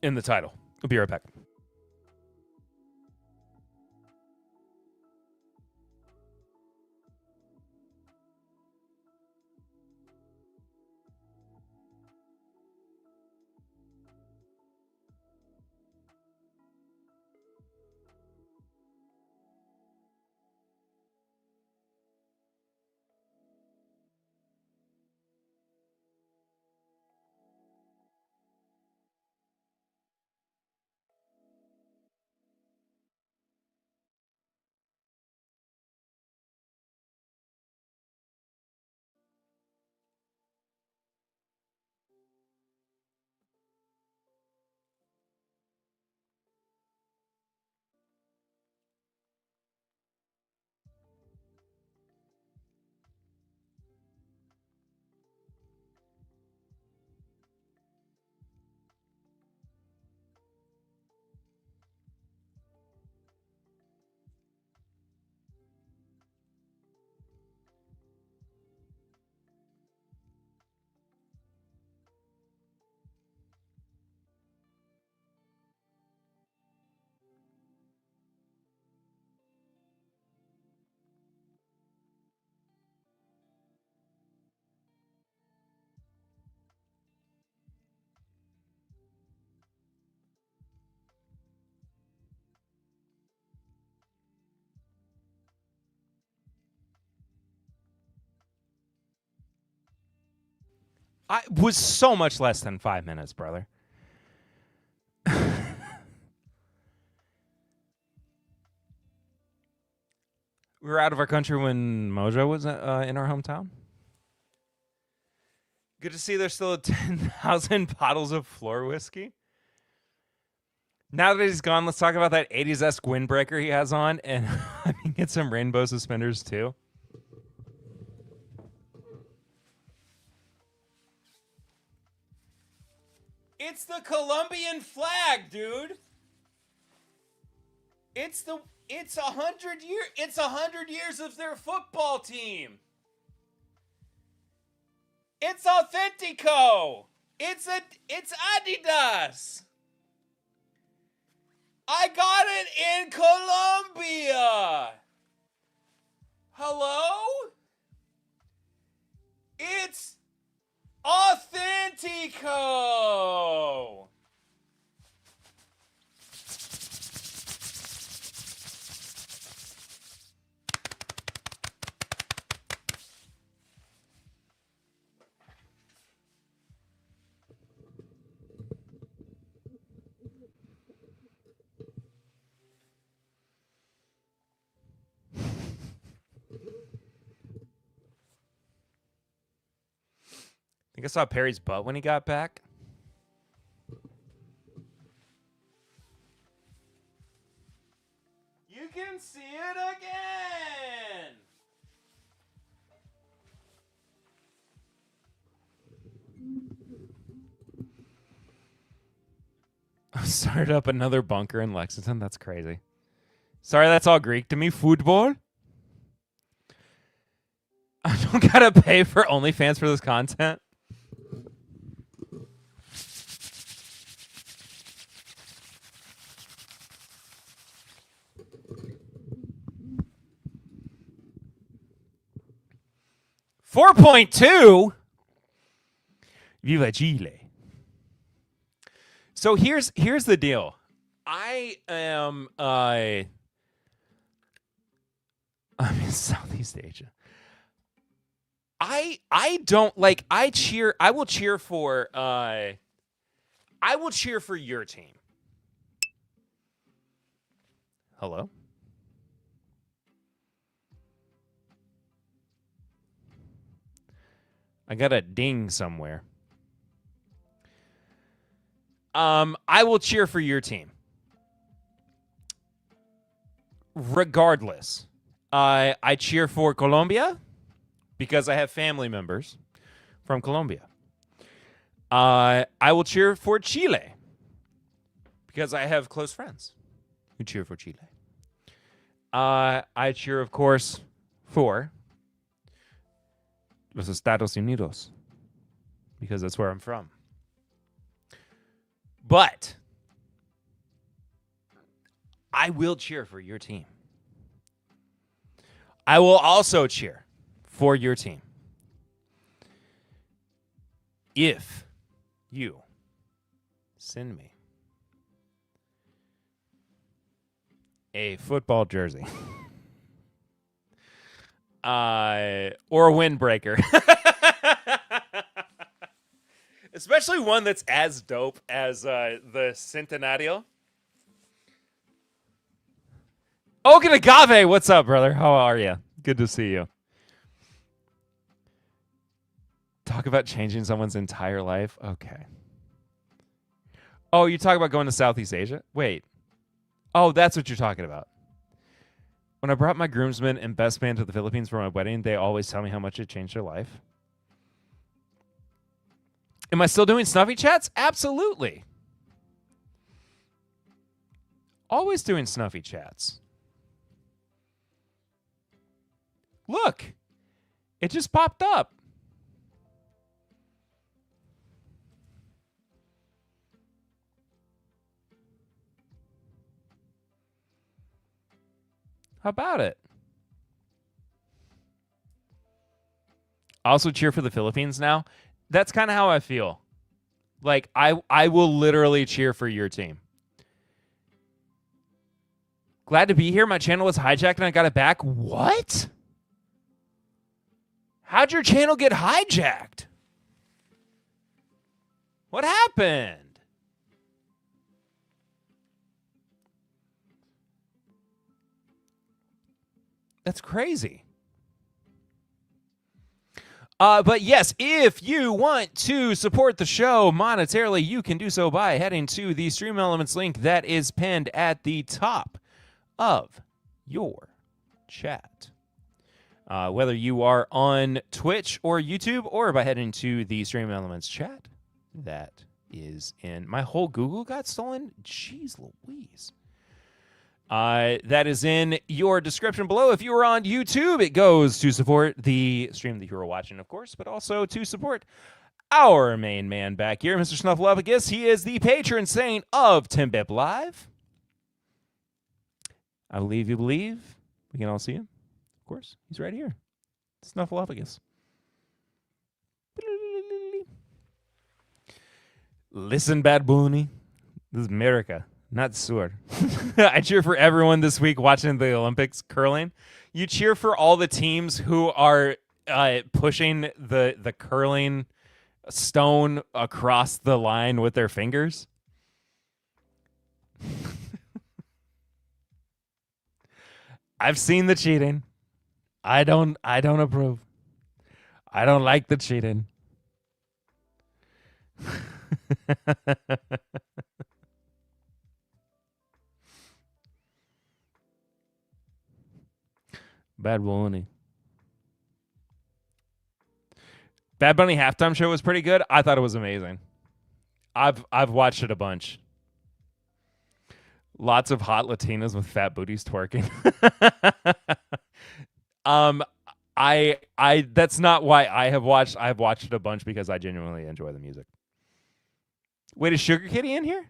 in the title. I'll be right back. I was so much less than 5 minutes, brother. We were out of our country when Mojo was in our hometown. Good to see there's still 10,000 bottles of floor whiskey. Now that he's gone, let's talk about that 80s-esque windbreaker he has on, and I can get some rainbow suspenders too. It's the Colombian flag, dude. It's 100 years. It's 100 years of their football team. It's Authentico. It's Adidas. I got it in Colombia. Hello? It's Authentico! I think I saw Perry's butt when he got back. You can see it again! Started up another bunker in Lexington. That's crazy. Sorry, that's all Greek to me. Football? I don't gotta pay for OnlyFans for this content. $4.2? Viva Chile. So here's the deal. I am I'm in Southeast Asia. I don't like I will cheer for your team. Hello? I got a ding somewhere. I will cheer for your team. Regardless. I cheer for Colombia because I have family members from Colombia. I will cheer for Chile because I have close friends who cheer for Chile. I cheer, of course, for los Estados Unidos because that's where I'm from. But I will cheer for your team. I will also cheer for your team if you send me a football jersey or a windbreaker. Especially one that's as dope as the Centenario. Ogan Agave, what's up, brother? How are you? Good to see you. Talk about changing someone's entire life? Okay. Oh, you talk about going to Southeast Asia? Wait. Oh, that's what you're talking about. When I brought my groomsmen and best man to the Philippines for my wedding, they always tell me how much it changed their life. Am I still doing snuffy chats? Absolutely. Always doing snuffy chats. Look, it just popped up. How about it? I also cheer for the Philippines now. That's kind of how I feel. Like, I will literally cheer for your team. Glad to be here. My channel was hijacked and I got it back. What? How'd your channel get hijacked? What happened? That's crazy. But yes, if you want to support the show monetarily, you can do so by heading to the Stream Elements link that is pinned at the top of your chat. Whether you are on Twitch or YouTube, or by heading to the Stream Elements chat, that is in... My whole Google got stolen? Jeez Louise. That is in your description below. If you are on YouTube, it goes to support the stream that you are watching, of course, but also to support our main man back here, Mr. Snuffleupagus. He is the patron saint of Timbip Live. I believe you believe. We can all see him. Of course, he's right here. Snuffleupagus. Listen, Bad Bunny. This is America, not Sur. I cheer for everyone this week watching the Olympics curling. You cheer for all the teams who are pushing the curling stone across the line with their fingers. I've seen the cheating. I don't approve. I don't like the cheating. Bad Bunny. Bad Bunny halftime show was pretty good. I thought it was amazing. I've watched it a bunch. Lots of hot Latinas with fat booties twerking. I that's not why I've watched it a bunch because I genuinely enjoy the music. Wait, is Sugar Kitty in here?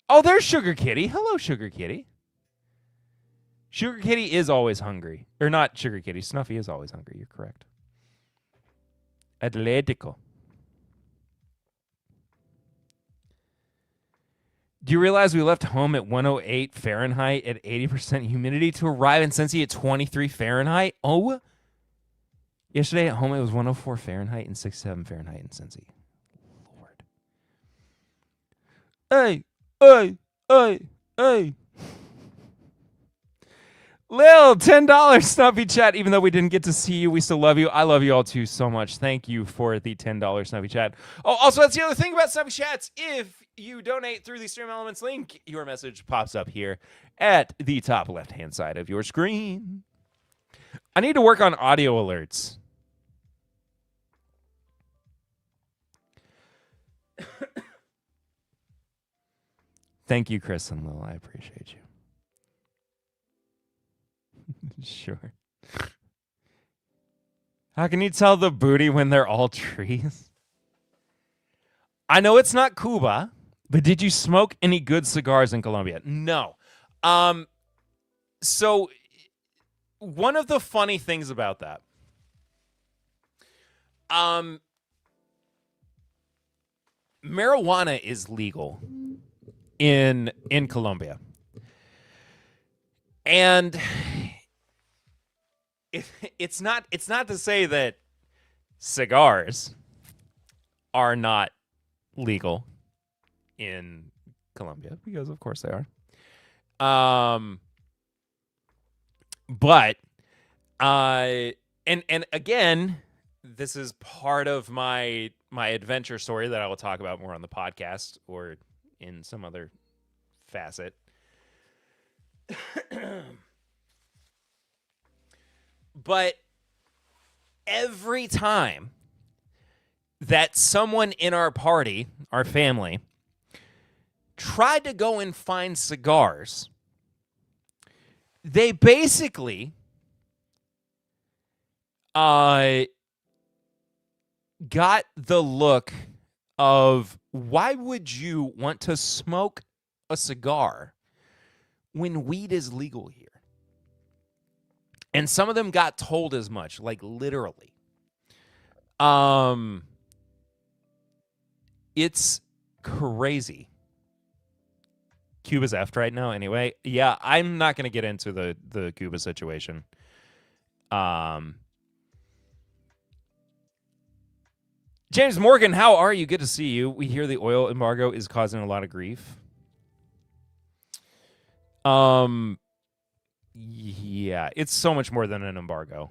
Oh, there's Sugar Kitty. Hello, Sugar Kitty. Sugar Kitty is always hungry. Or not Sugar Kitty. Snuffy is always hungry. You're correct. Atletico. Do you realize we left home at 108 Fahrenheit at 80% humidity to arrive in Cincy at 23 Fahrenheit? Oh. Yesterday at home it was 104 Fahrenheit and 67 Fahrenheit in Cincy. Lord. Hey. Lil, $10 Snuffy Chat. Even though we didn't get to see you, we still love you. I love you all too so much. Thank you for the $10 Snuffy Chat. Oh, also, that's the other thing about Snuffy Chats. If you donate through the Stream Elements link, your message pops up here at the top left-hand side of your screen. I need to work on audio alerts. Thank you, Chris and Lil. I appreciate you. Sure. How can you tell the booty when they're all trees? I know it's not Cuba, but did you smoke any good cigars in Colombia? No. So one of the funny things about that, marijuana is legal in Colombia. And it's not to say that cigars are not legal in Colombia, because of course they are. But and again, this is part of my adventure story that I will talk about more on the podcast or in some other facet. But every time that someone in our party, our family, tried to go and find cigars, they basically got the look of, why would you want to smoke a cigar when weed is legal here? And some of them got told as much, like literally. It's crazy. Cuba's effed right now anyway. Yeah, I'm not going to get into the Cuba situation. James Morgan, how are you? Good to see you. We hear the oil embargo is causing a lot of grief. Yeah, it's so much more than an embargo.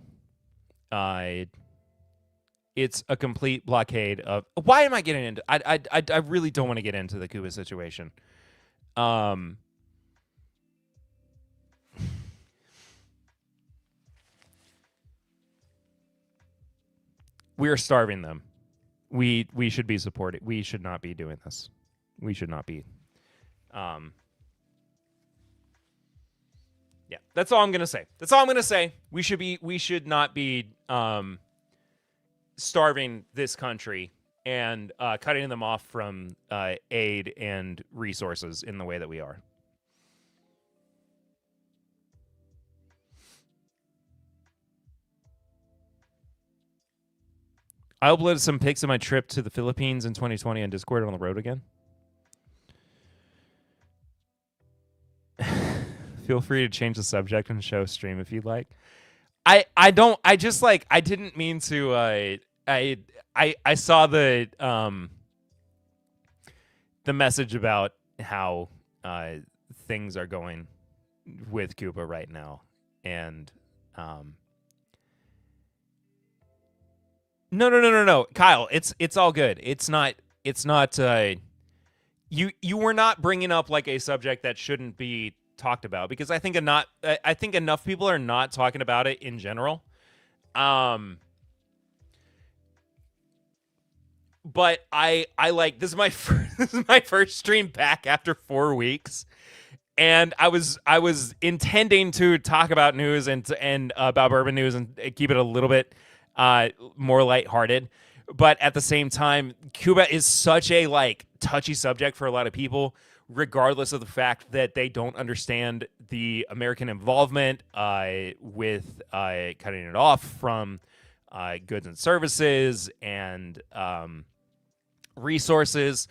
It's a complete blockade of. Why am I getting into? I really don't want to get into the Cuba situation. We are starving them. We should be supported. We should not be doing this. We should not be. Yeah, that's all I'm gonna say. That's all I'm gonna say. We should not be starving this country and cutting them off from aid and resources in the way that we are. I uploaded some pics of my trip to the Philippines in 2020 on Discord on the road again. Feel free to change the subject and show stream if you'd like. I didn't mean to I saw the message about how things are going with Cuba right now, and no, Kyle, it's all good. It's not you were not bringing up like a subject that shouldn't be talked about, because I think enough people are not talking about it in general. But I like, this is my first stream back after 4 weeks, and I was intending to talk about news and about bourbon news and keep it a little bit more lighthearted. But at the same time, Cuba is such a like touchy subject for a lot of people, regardless of the fact that they don't understand the American involvement with cutting it off from goods and services and resources,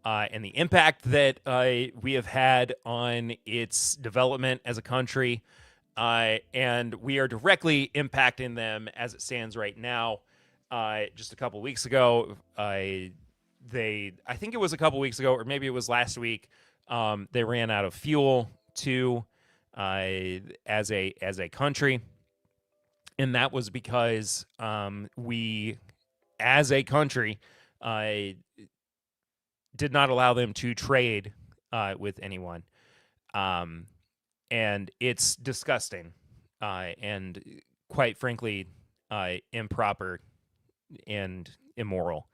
and the impact that we have had on its development as a country. And we are directly impacting them as it stands right now. Just a couple weeks ago, I think it was a couple weeks ago, or maybe it was last week, they ran out of fuel too, as a country. And that was because we, as a country, did not allow them to trade with anyone. And it's disgusting and, quite frankly, improper and immoral.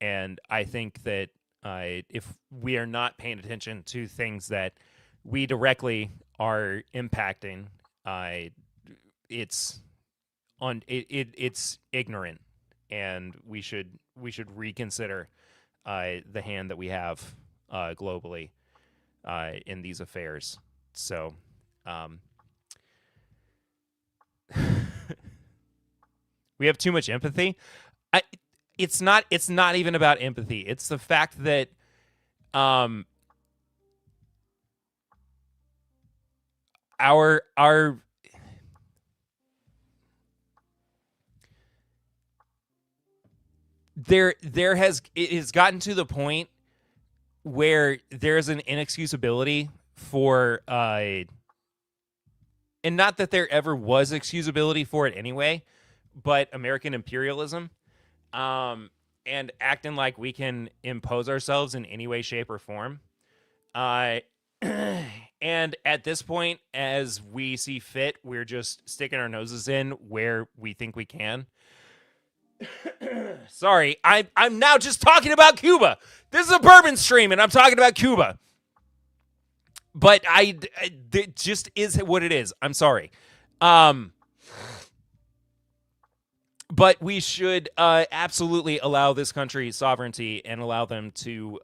And I think that if we are not paying attention to things that we directly are impacting, it's ignorant, and we should reconsider the hand that we have globally in these affairs. So, we have too much empathy. It's not even about empathy. It's the fact that our it has gotten to the point where there's an inexcusability for and not that there ever was excusability for it anyway, but American imperialism, and acting like we can impose ourselves in any way, shape, or form. And at this point, as we see fit, we're just sticking our noses in where we think we can. Sorry, I'm now just talking about Cuba. This is a bourbon stream, and I'm talking about Cuba. But it just is what it is. I'm sorry. But we should absolutely allow this country sovereignty and allow them to,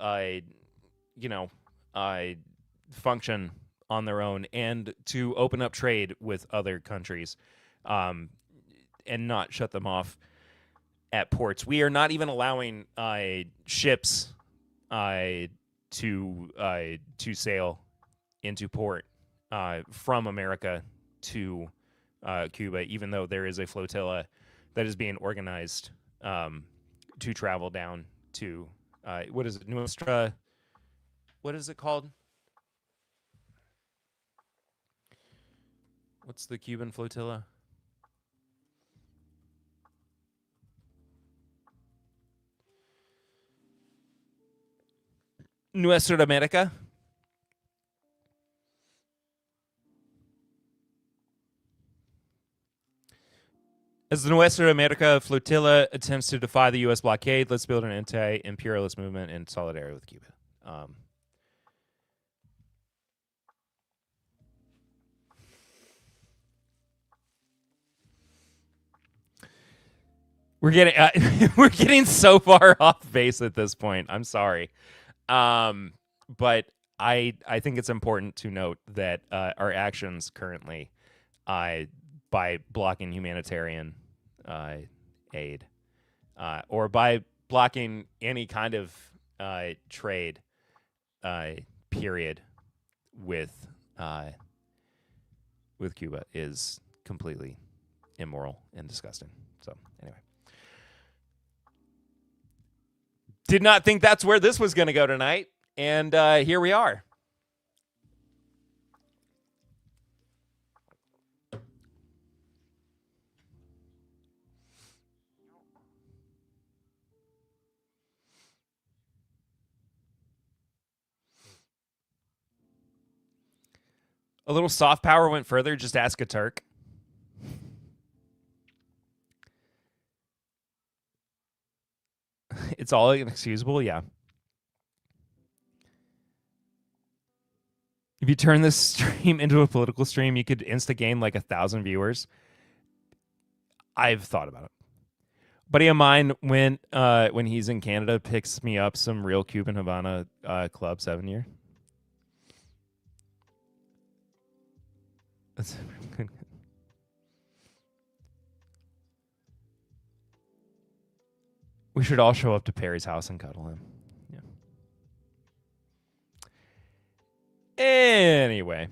function on their own, and to open up trade with other countries, and not shut them off at ports. We are not even allowing ships to sail into port from America to Cuba, even though there is a flotilla that is being organized to travel down to what is it, Nuestra? What is it called? What's the Cuban flotilla? Nuestra America. As the Nuestra America flotilla attempts to defy the U.S. blockade, let's build an anti-imperialist movement in solidarity with Cuba. We're getting so far off base at this point. I'm sorry, but I think it's important to note that our actions currently, by blocking humanitarian aid, or by blocking any kind of trade period with Cuba is completely immoral and disgusting. So anyway, did not think that's where this was going to go tonight, and here we are. A little soft power went further. Just ask a Turk. It's all inexcusable, yeah. If you turn this stream into a political stream, you could insta-gain like 1,000 viewers. I've thought about it. Buddy of mine, when he's in Canada, picks me up some real Cuban Havana Club 7 year. That's good. We should all show up to Perry's house and cuddle him. Yeah. Anyway.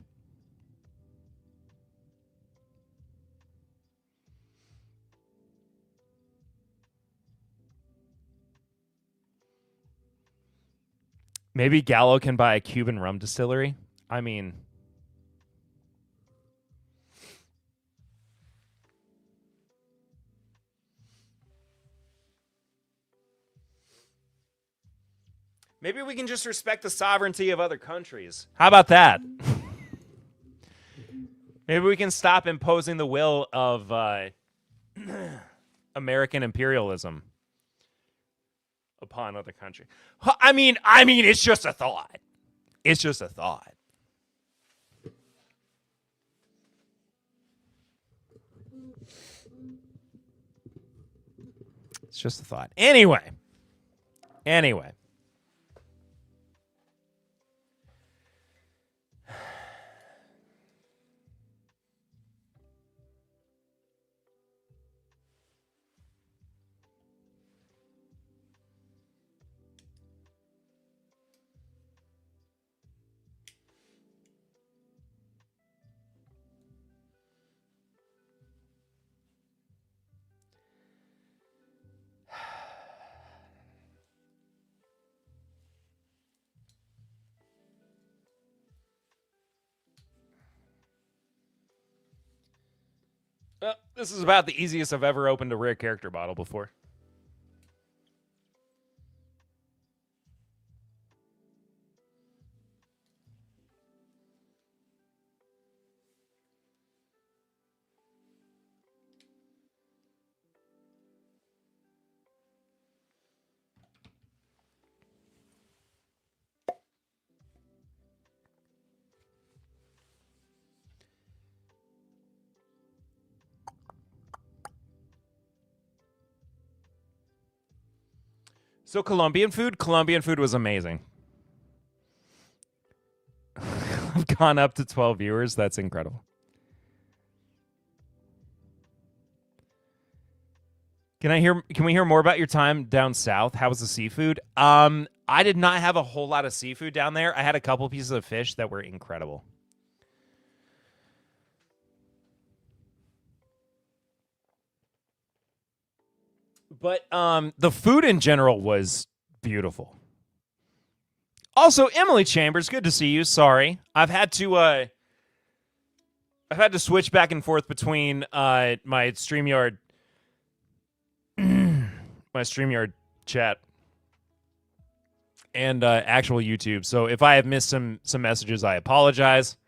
Maybe Gallo can buy a Cuban rum distillery. I mean, maybe we can just respect the sovereignty of other countries. How about that? Maybe we can stop imposing the will of American imperialism upon other countries. I mean, it's just a thought. It's just a thought. It's just a thought. Anyway. Well, this is about the easiest I've ever opened a rare character bottle before. So Colombian food was amazing. I've gone up to 12 viewers. That's incredible. Can we hear more about your time down south? How was the seafood? I did not have a whole lot of seafood down there. I had a couple pieces of fish that were incredible. But the food in general was beautiful. Also, Emily Chambers, good to see you. Sorry, I've had to switch back and forth between my StreamYard chat and actual YouTube. So if I have missed some messages, I apologize.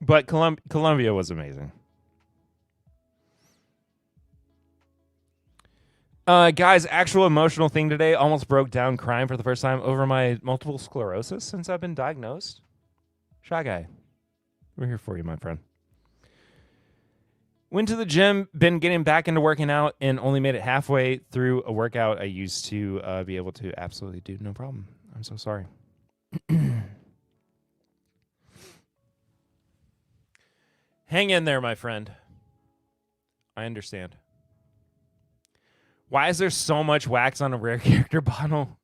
But Colombia was amazing. Guys, actual emotional thing today. Almost broke down crying for the first time over my multiple sclerosis since I've been diagnosed. Shy Guy, we're here for you, my friend. Went to the gym, been getting back into working out, and only made it halfway through a workout I used to be able to absolutely do. No problem. I'm so sorry. Hang in there, my friend. I understand. Why is there so much wax on a rare character bottle?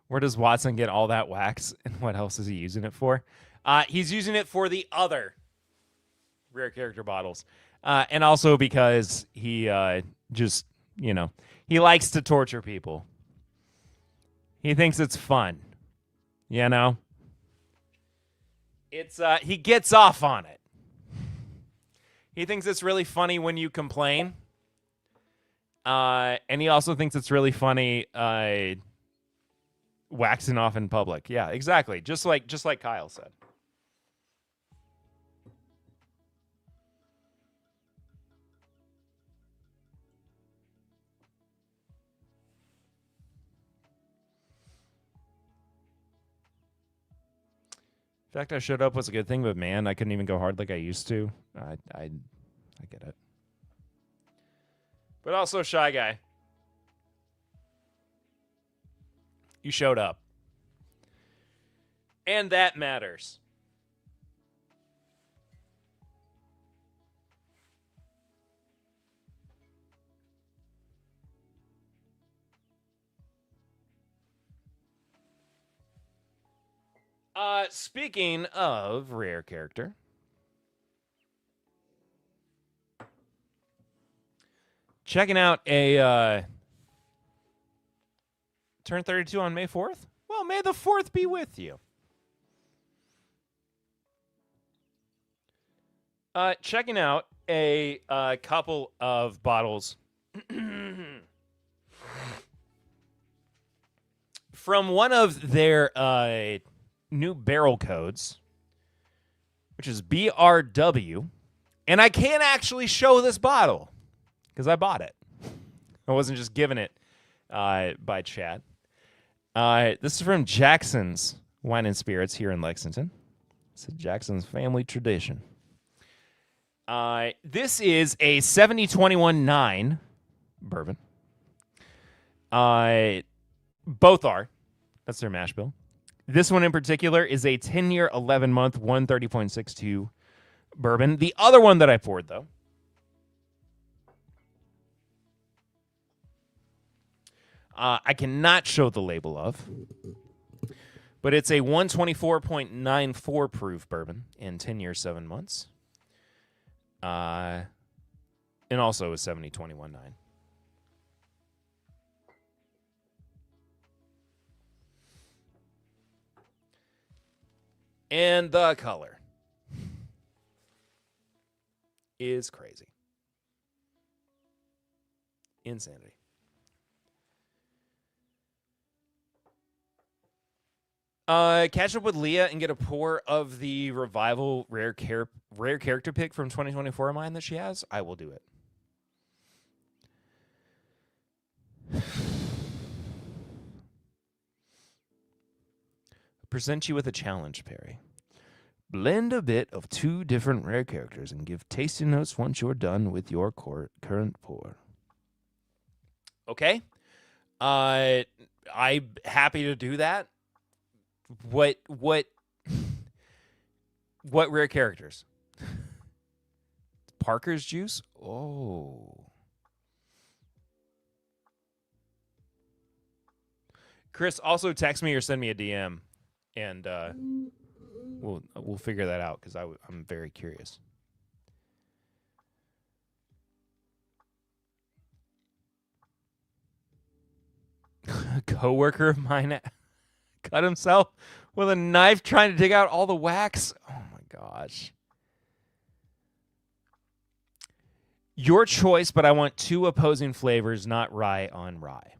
Where does Watson get all that wax, and what else is he using it for? He's using it for the other rare character bottles. And also because he just, he likes to torture people. He thinks it's fun. It's he gets off on it. He thinks it's really funny when you complain. And he also thinks it's really funny waxing off in public. Yeah, exactly. Just like Kyle said. The fact I showed up was a good thing, but man, I couldn't even go hard like I used to. I get it. But also, Shy Guy, you showed up. And that matters. Speaking of rare character, checking out a turn 32 on May 4th? Well, may the 4th be with you. Checking out a couple of bottles from one of their new barrel codes, which is BRW. And I can't actually show this bottle because I bought it. I wasn't just given it by chat. This is from Jackson's Wine and Spirits here in Lexington. It's a Jackson's family tradition. This is a 70-21-9 bourbon. Both are. That's their mash bill. This one in particular is a 10-year, 11-month, 130.62 bourbon. The other one that I poured, though, I cannot show the label of, but it's a 124.94 proof bourbon in 10 years, 7 months. And also a 70-21-9. And the color is crazy. Insanity. Catch up with Leah and get a pour of the Revival rare character pick from 2024 of mine that she has. I will do it. Present you with a challenge, Perry. Blend a bit of 2 different rare characters and give tasting notes once you're done with your current pour. Okay. I'm happy to do that. What rare characters? Parker's Juice? Oh. Chris, also text me or send me a DM. And we'll figure that out because I'm very curious. A coworker of mine cut himself with a knife trying to dig out all the wax. Oh my gosh. Your choice, but I want 2 opposing flavors, not rye on rye.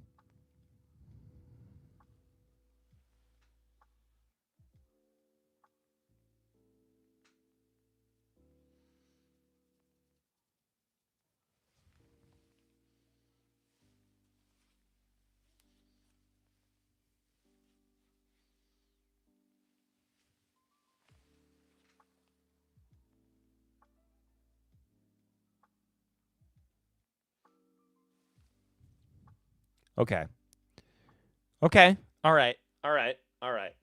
Okay. Okay. All right. All right. All right.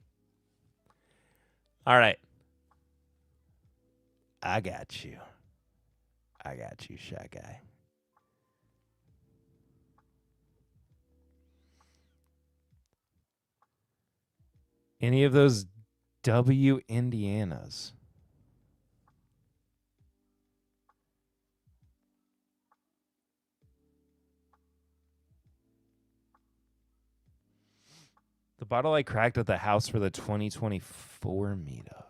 All right. I got you. I got you, Shy Guy. Any of those W Indianas? The bottle I cracked at the house for the 2024 meetup.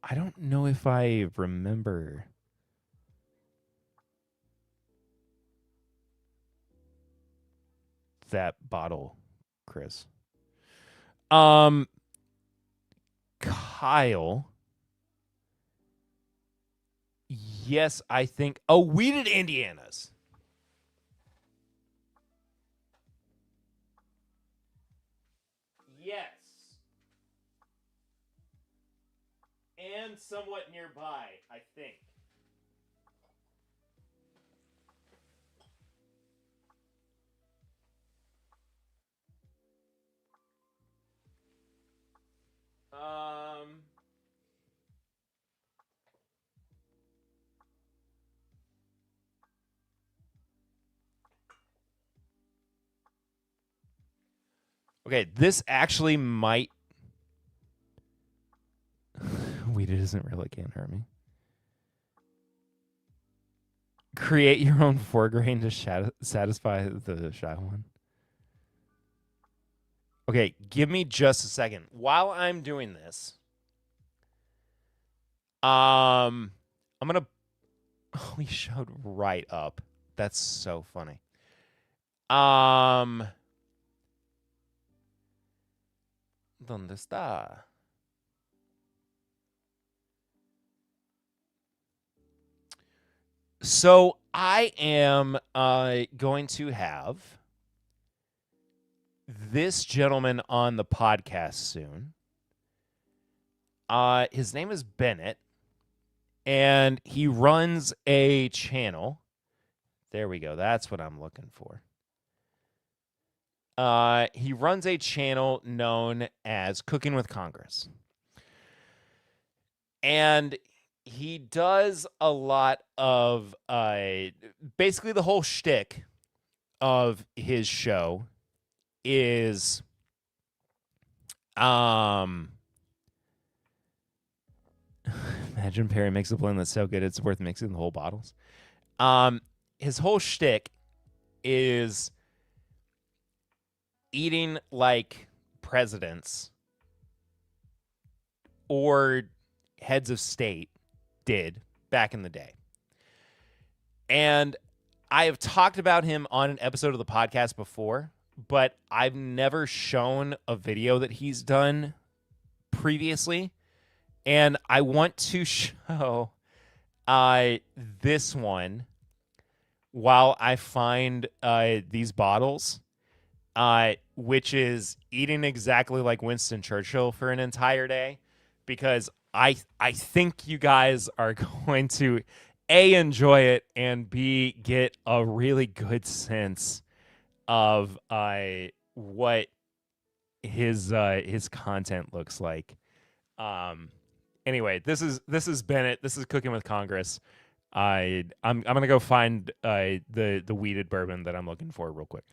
I don't know if I remember that bottle, Chris. Kyle. Yes, I think. Oh, Weeded Indianas. Yes. And somewhat nearby, I think. Okay, this actually might. Weeded isn't real. It can't hurt me. Create your own 4-grain to satisfy the shy one. Okay, give me just a second. While I'm doing this, I'm gonna. Oh, he showed right up. That's so funny. ¿Dónde está? So I am going to have this gentleman on the podcast soon. His name is Bennett, and he runs a channel. There we go. That's what I'm looking for. He runs a channel known as Cooking with Congress. And he does a lot of basically the whole shtick of his show is imagine Perry makes a blend that's so good it's worth mixing the whole bottles. His whole shtick is eating like presidents or heads of state did back in the day. And I have talked about him on an episode of the podcast before, but I've never shown a video that he's done previously. And I want to show this one while I find these bottles, which is eating exactly like Winston Churchill for an entire day, because I think you guys are going to A, enjoy it, and B, get a really good sense of what his content looks like. Anyway, this is Bennett. This is Cooking with Congress. I'm gonna go find the weeded bourbon that I'm looking for real quick.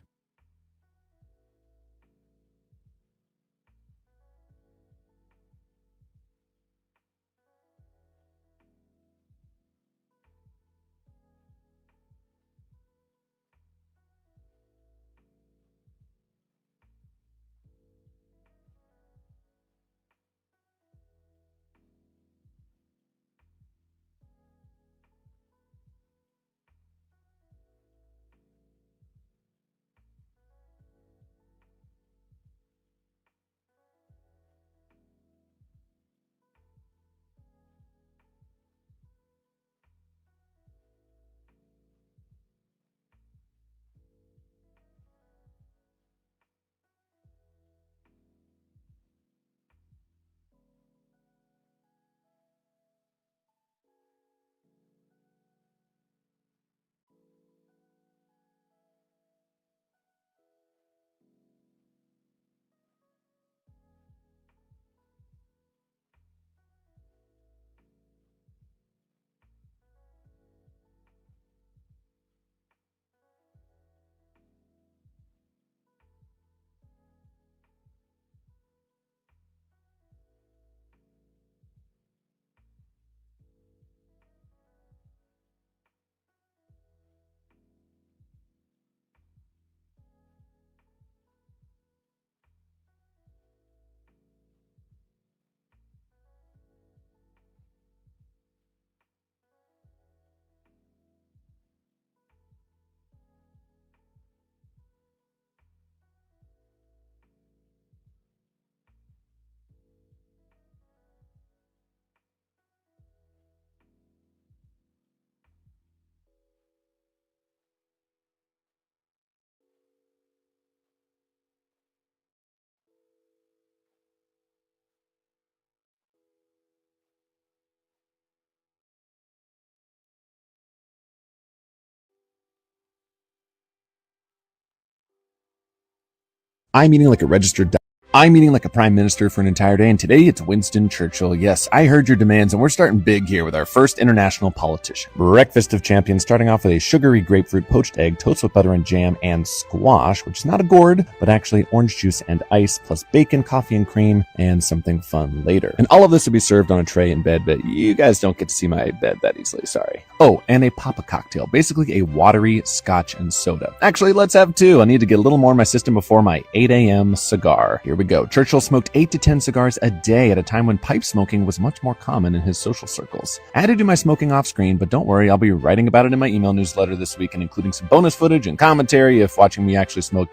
I'm eating like a registered I'm eating like a prime minister for an entire day, and today it's Winston Churchill. Yes, I heard your demands, and we're starting big here with our first international politician. Breakfast of champions, starting off with a sugary grapefruit poached egg, toast with butter and jam, and squash, which is not a gourd, but actually orange juice and ice, plus bacon, coffee, and cream, and something fun later. And all of this will be served on a tray in bed, but you guys don't get to see my bed that easily, sorry. Oh, and a papa cocktail, basically a watery scotch and soda. Actually, let's have two. I need to get a little more in my system before my 8 a.m. cigar. Here we go. Churchill smoked 8 to 10 cigars a day at a time when pipe smoking was much more common in his social circles. I had to do my smoking off screen, but don't worry, I'll be writing about it in my email newsletter this week and including some bonus footage and commentary if watching me actually smoke,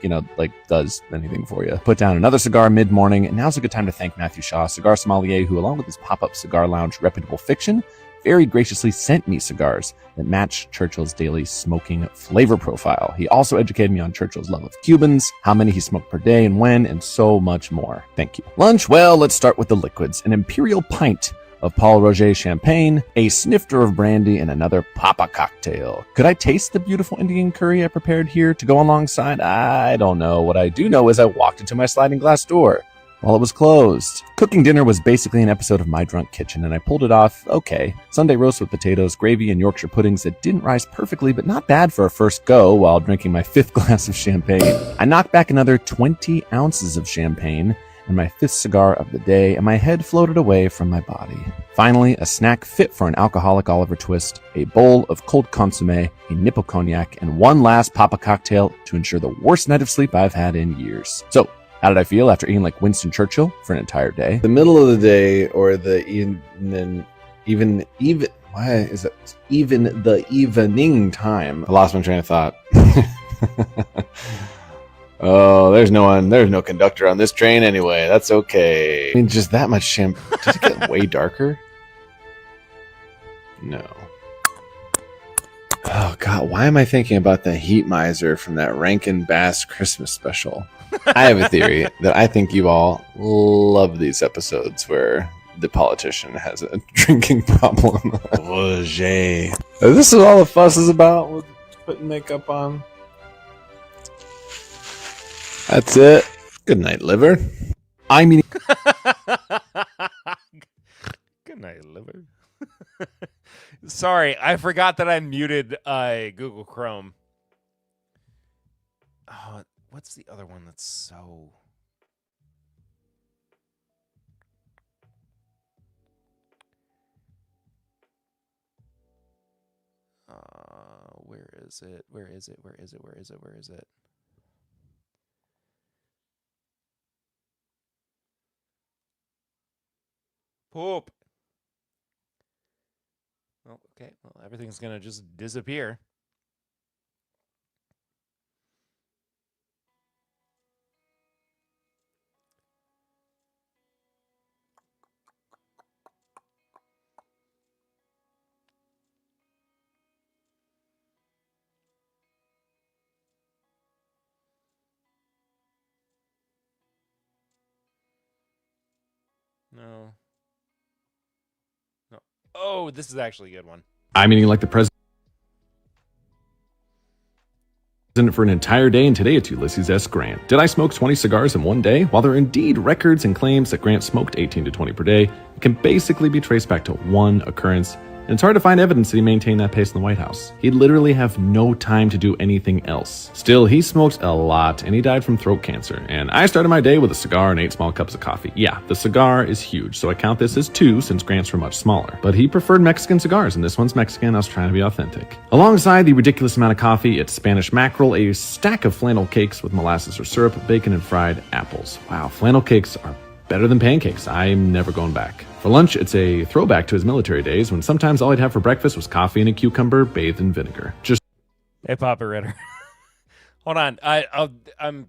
does anything for you. Put down another cigar mid-morning, and now's a good time to thank Matthew Shaw, cigar sommelier, who along with his pop-up cigar lounge Reputable Fiction, very graciously sent me cigars that match Churchill's daily smoking flavor profile. He also educated me on Churchill's love of Cubans, how many he smoked per day and when, and so much more. Thank you. Lunch, well, let's start with the liquids. An imperial pint of Paul Roger champagne, a snifter of brandy, and another papa cocktail. Could I taste the beautiful Indian curry I prepared here to go alongside? I don't know. What I do know is I walked into my sliding glass door while it was closed. Cooking dinner was basically an episode of My Drunk Kitchen, and I pulled it off okay. Sunday roast with potatoes, gravy, and Yorkshire puddings that didn't rise perfectly, but not bad for a first go while drinking my 5th glass of champagne. I knocked back another 20 ounces of champagne and my 5th cigar of the day, and my head floated away from my body. Finally, a snack fit for an alcoholic Oliver Twist, a bowl of cold consomme, a nip of cognac, and one last papa cocktail to ensure the worst night of sleep I've had in years. So, how did I feel after eating like Winston Churchill for an entire day? The middle of the day or the evening time. I lost my train of thought. Oh, there's no conductor on this train anyway. That's okay. I mean, just that much champagne. Did it get way darker? No. Oh God, why am I thinking about the Heat Miser from that Rankin Bass Christmas special? I have a theory that I think you all love these episodes where the politician has a drinking problem. Roger. This is all the fuss is about with putting makeup on. That's it. Good night, liver. I'm eating. Good night, liver. Sorry, I forgot that I muted Google Chrome. Oh, what's the other one that's so... Where is it? Where is it? Where is it? Where is it? Where is it? Poop. Well, okay. Well, everything's going to just disappear. No. No. Oh, this is actually a good one. I'm eating like the president for an entire day, and today it's Ulysses S. Grant. Did I smoke 20 cigars in one day? While there are indeed records and claims that Grant smoked 18 to 20 per day, it can basically be traced back to one occurrence, and it's hard to find evidence that he maintained that pace in the White House. He'd literally have no time to do anything else. Still, he smoked a lot, and he died from throat cancer. And I started my day with a cigar and 8 small cups of coffee. Yeah, the cigar is huge, so I count this as 2 since Grant's were much smaller. But he preferred Mexican cigars, and this one's Mexican. I was trying to be authentic. Alongside the ridiculous amount of coffee, it's Spanish mackerel, a stack of flannel cakes with molasses or syrup, bacon, and fried apples. Wow, flannel cakes are better than pancakes. I'm never going back. For lunch, it's a throwback to his military days when sometimes all he'd have for breakfast was coffee and a cucumber bathed in vinegar. Just Hey, Papa Ritter. Hold on. I'm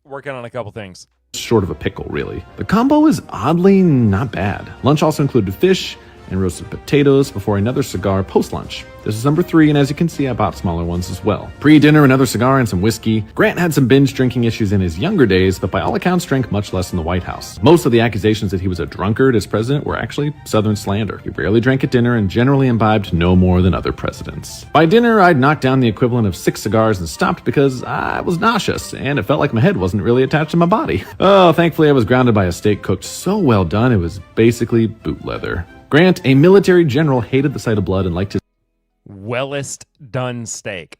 working on a couple things. Short of a pickle, really. The combo is oddly not bad. Lunch also included fish, and roasted potatoes before another cigar post-lunch. This is number 3, and as you can see, I bought smaller ones as well. Pre-dinner, another cigar and some whiskey. Grant had some binge drinking issues in his younger days, but by all accounts drank much less in the White House. Most of the accusations that he was a drunkard as president were actually Southern slander. He rarely drank at dinner and generally imbibed no more than other presidents. By dinner, I'd knocked down the equivalent of 6 cigars and stopped because I was nauseous, and it felt like my head wasn't really attached to my body. Oh, thankfully I was grounded by a steak cooked so well done it was basically boot leather. Grant, a military general, hated the sight of blood and liked his Wellest done steak.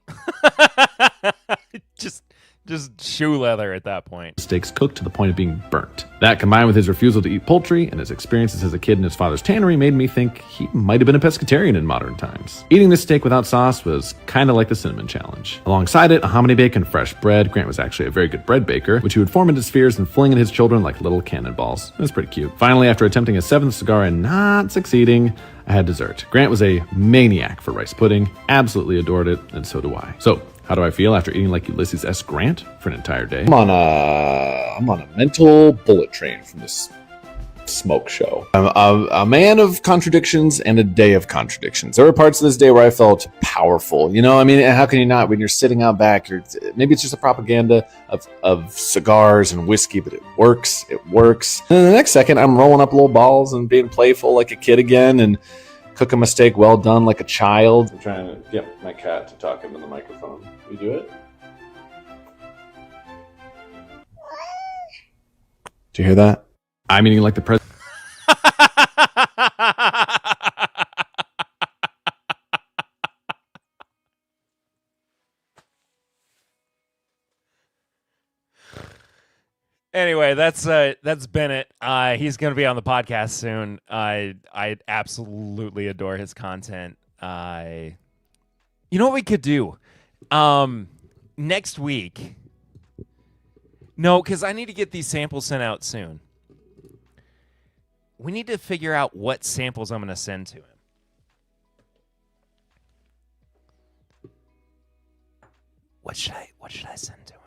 just shoe leather at that point. steaks cooked to the point of being burnt. That, combined with his refusal to eat poultry and his experiences as a kid in his father's tannery, made me think he might have been a pescatarian in modern times. Eating this steak without sauce was kind of like the cinnamon challenge. Alongside it, a hominy bake and fresh bread. Grant was actually a very good bread baker, which he would form into spheres and fling at his children like little cannonballs. It was pretty cute. Finally, after attempting a 7th cigar and not succeeding, I had dessert. Grant was a maniac for rice pudding, absolutely adored it, and so do I. So, how do I feel after eating like Ulysses S. Grant for an entire day? I'm on a mental bullet train from this smoke show. I'm a man of contradictions and a day of contradictions. There were parts of this day where I felt powerful. You know, I mean, how can you not when you're sitting out back? Maybe it's just a propaganda of cigars and whiskey, but it works. It works. And the next second, I'm rolling up little balls and being playful like a kid again and cooking a steak well done like a child. I'm trying to get my cat to talk into the microphone. You do it? Did you hear that? I'm eating like the president. Anyway, that's Bennett. He's going to be on the podcast soon. I absolutely adore his content. You know what we could do? Next week. No, because I need to get these samples sent out soon. We need to figure out what samples I'm going to send to him. What should I send to him?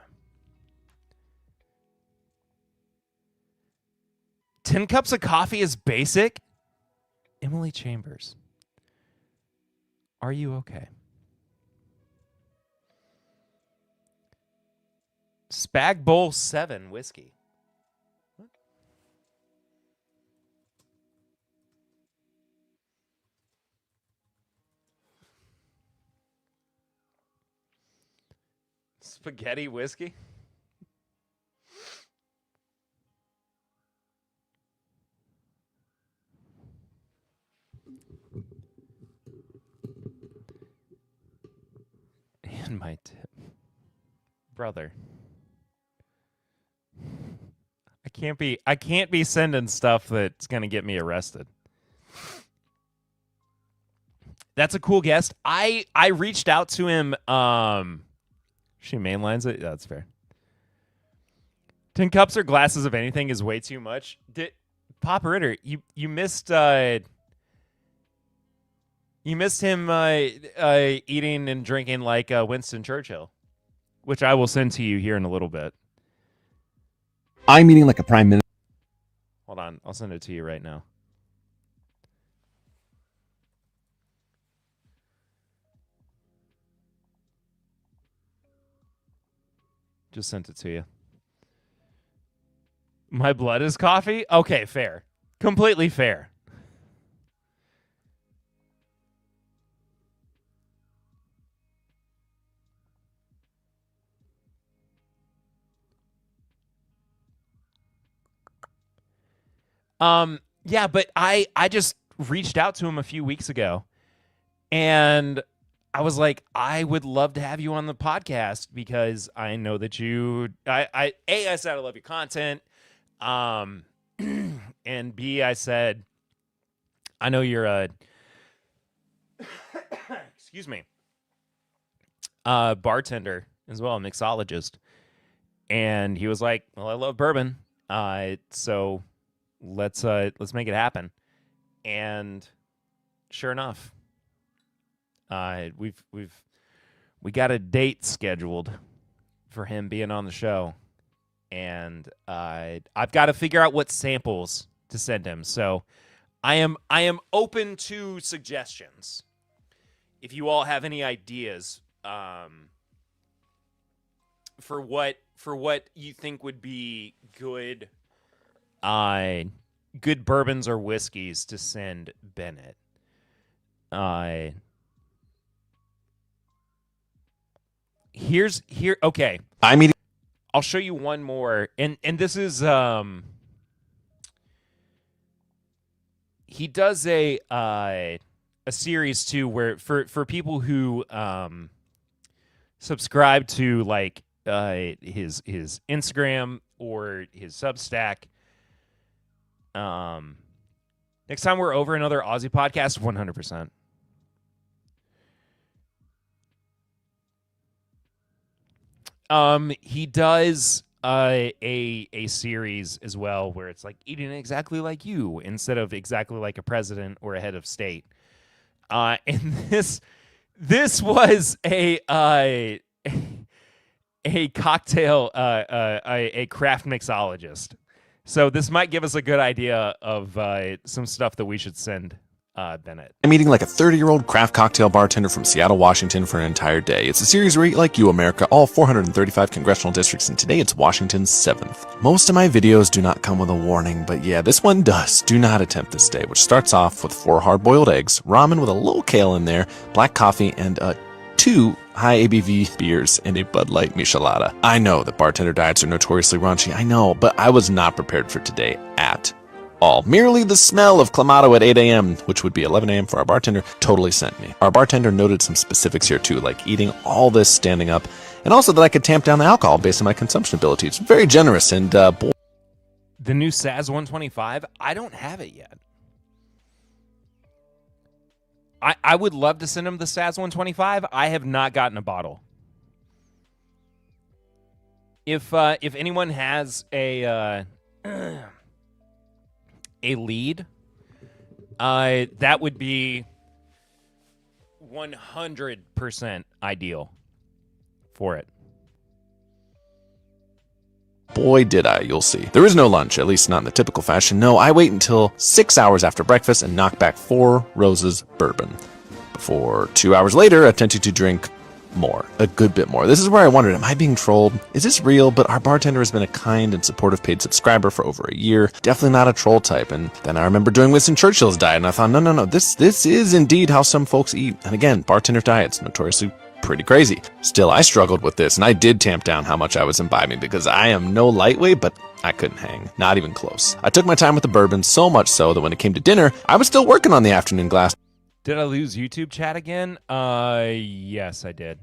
10 cups of coffee is basic? Emily Chambers. Are you okay? Spag Bowl 7 whiskey. What? Spaghetti whiskey? And my tip. Brother. I can't be sending stuff that's gonna get me arrested. That's a cool guest. I reached out to him. She mainlines it. Yeah, that's fair. 10 cups or glasses of anything is way too much. Papa Ritter, you missed him eating and drinking like Winston Churchill, which I will send to you here in a little bit. I'm eating like a prime minister. Hold on, I'll send it to you right now. Just sent it to you. My blood is coffee? Okay, fair. Completely fair. Yeah, but I just reached out to him a few weeks ago and I was like, I would love to have you on the podcast because I know that I said I love your content. And B, I said, I know you're a, excuse me, bartender as well, a mixologist. And he was like, well, I love bourbon. So let's make it happen. And sure enough, we got a date scheduled for him being on the show, and I've got to figure out what samples to send him. So I am open to suggestions. If you all have any ideas for what you think would be good good bourbons or whiskeys to send Bennett. Okay. I'll show you one more, and this is he does a series too, where for people who subscribe to like his Instagram or his Substack. Next time we're over another Aussie podcast, 100%. He does a series as well where it's like eating exactly like you instead of exactly like a president or a head of state. And this was a cocktail, a craft mixologist. So this might give us a good idea of some stuff that we should send Bennett. I'm eating like a 30-year-old craft cocktail bartender from Seattle, Washington for an entire day. It's a series where Eat Like You, America, all 435 congressional districts, and today it's Washington's 7th. Most of my videos do not come with a warning, but yeah, this one does. Do not attempt this day, which starts off with 4 hard-boiled eggs, ramen with a little kale in there, black coffee, and 2 high ABV beers and a Bud Light Michelada. I know that bartender diets are notoriously raunchy, I know, but I was not prepared for today at all. Merely the smell of Clamato at 8 a.m., which would be 11 a.m. for our bartender, totally sent me. Our bartender noted some specifics here too, like eating all this standing up, and also that I could tamp down the alcohol based on my consumption ability. It's very generous, and boy. The new SAS 125, I don't have it yet. I would love to send him the SAS 125. I have not gotten a bottle. If anyone has a lead, that would be 100% ideal for it. Boy, did I, you'll see. There is no lunch, at least not in the typical fashion. No, I wait until 6 hours after breakfast and knock back 4 Roses bourbon. Before 2 hours later, attempting to drink more, a good bit more. This is where I wondered, am I being trolled? Is this real? But our bartender has been a kind and supportive paid subscriber for over a year. Definitely not a troll type. And then I remember doing Winston Churchill's diet, and I thought, no, this is indeed how some folks eat. And again, bartender diets, notoriously pretty crazy. Still, I struggled with this, and I did tamp down how much I was imbibing because I am no lightweight, but I couldn't hang. Not even close. I took my time with the bourbon, so much so that when it came to dinner, I was still working on the afternoon glass. Did I lose YouTube chat again? Yes, I did.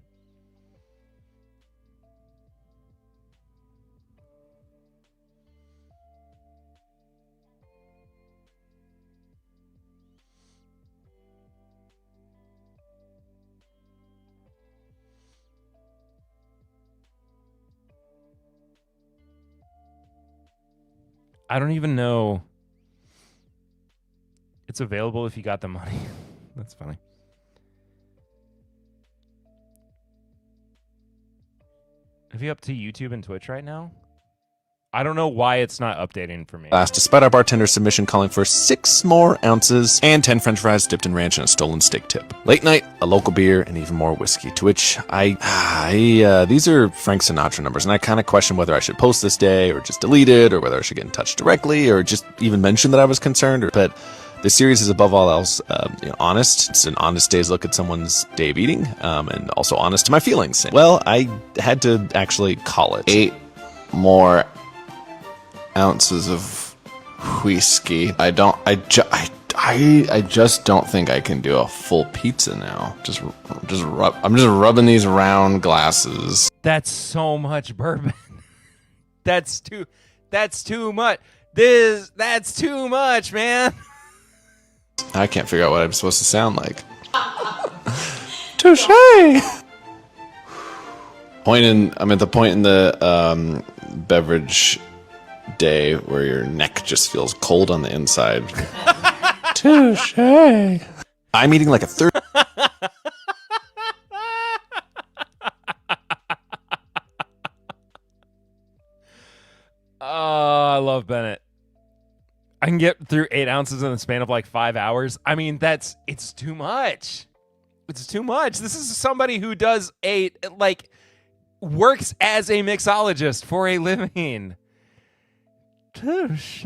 I don't even know. It's available if you got the money. That's funny. Are you up to YouTube and Twitch right now? I don't know why it's not updating for me. Despite our bartender's submission calling for 6 more ounces and 10 french fries dipped in ranch and a stolen steak tip. Late night, a local beer, and even more whiskey, to which these are Frank Sinatra numbers, and I kind of question whether I should post this day or just delete it, or whether I should get in touch directly or just even mention that I was concerned. But this series is above all else honest. It's an honest day's look at someone's day of eating, and also honest to my feelings. Well, I had to actually call it 8 more ounces of whiskey. I just don't think I can do a full pizza now. I'm just rubbing these round glasses. That's so much bourbon. That's too much. That's too much, man. I can't figure out what I'm supposed to sound like. Touche. I'm at the point in the beverage day where your neck just feels cold on the inside. Touche. I'm eating like a third. Oh, I love Bennett. I can get through 8 ounces in the span of like 5 hours. I mean, it's too much. It's too much. This is somebody who does works as a mixologist for a living. Touche.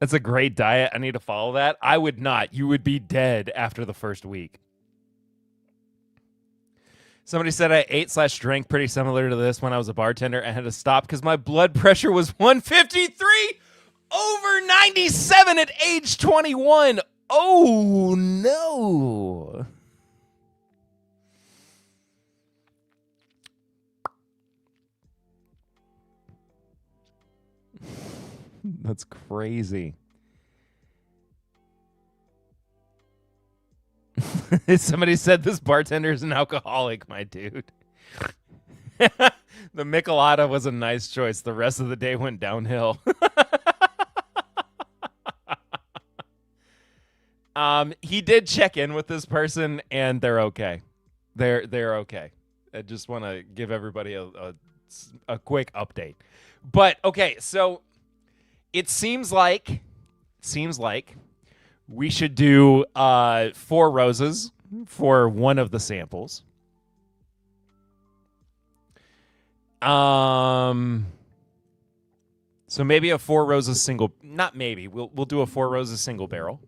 That's a great diet. I need to follow that. I would not. You would be dead after the first week. Somebody said I ate/drank pretty similar to this when I was a bartender. I had to stop because my blood pressure was 153 over 97 at age 21. Oh, no. That's crazy. Somebody said this bartender is an alcoholic, my dude. The Michelada was a nice choice. The rest of the day went downhill. He did check in with this person, and they're okay. They're okay. I just want to give everybody a quick update. But okay, so it seems like we should do 4 roses for one of the samples. So maybe a 4 roses single, not maybe. We'll do a 4 roses single barrel.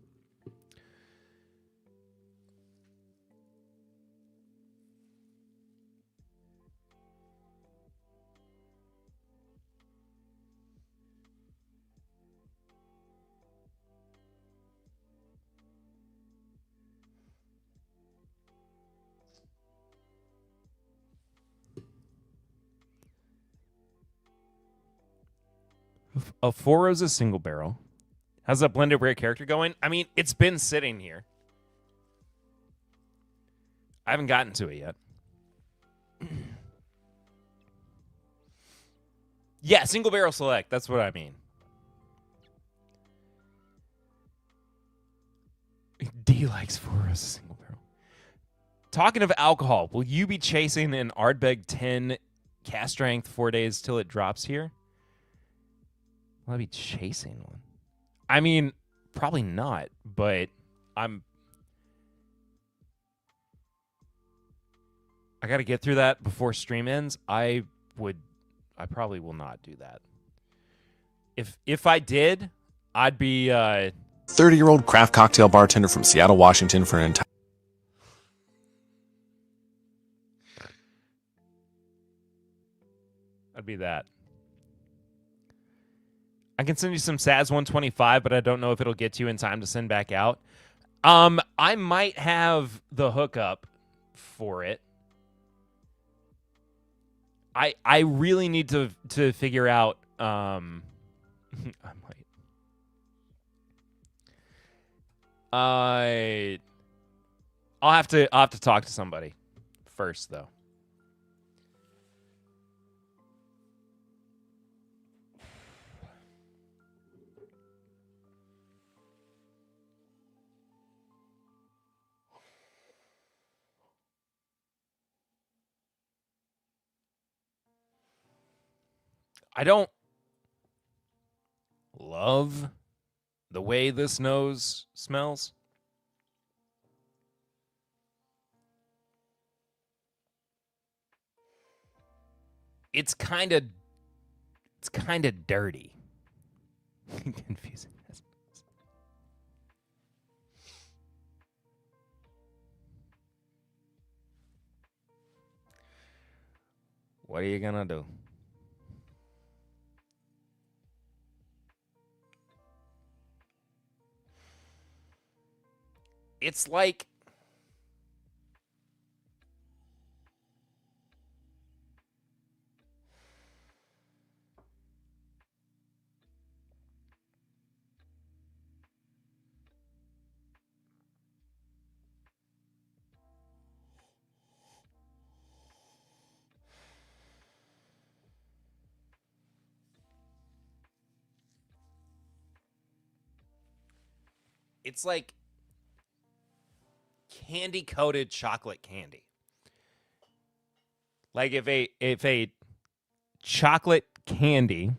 A 4 roses single barrel. How's that blended rare character going? I mean, it's been sitting here. I haven't gotten to it yet. Yeah, single barrel select. That's what I mean. D likes 4 roses single barrel. Talking of alcohol, will you be chasing an Ardbeg 10 cast strength 4 days till it drops here? Will I be chasing one? I mean, probably not, but I got to get through that before stream ends. I probably will not do that. If I did, I'd be 30-year-old craft cocktail bartender from Seattle, Washington for an entire... I'd be that. I can send you some SAS 125, but I don't know if it'll get you in time to send back out. I might have the hookup for it. I really need to figure out. I might. I'll have to talk to somebody first, though. I don't love the way this nose smells. It's kind of dirty. Confusing. What are you gonna do? It's like candy coated chocolate candy. Like if a chocolate candy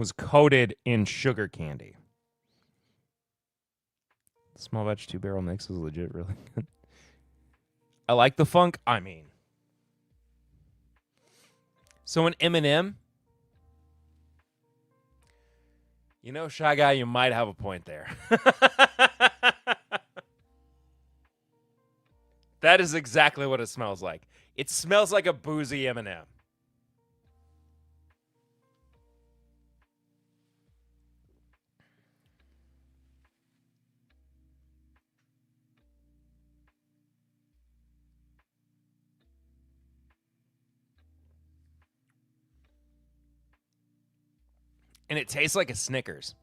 was coated in sugar candy. Small batch 2-barrel mix is legit really good. I like the funk. I mean, so an M&M, you know, Shy Guy, you might have a point there. That is exactly what it smells like. It smells like a boozy M&M. And it tastes like a Snickers.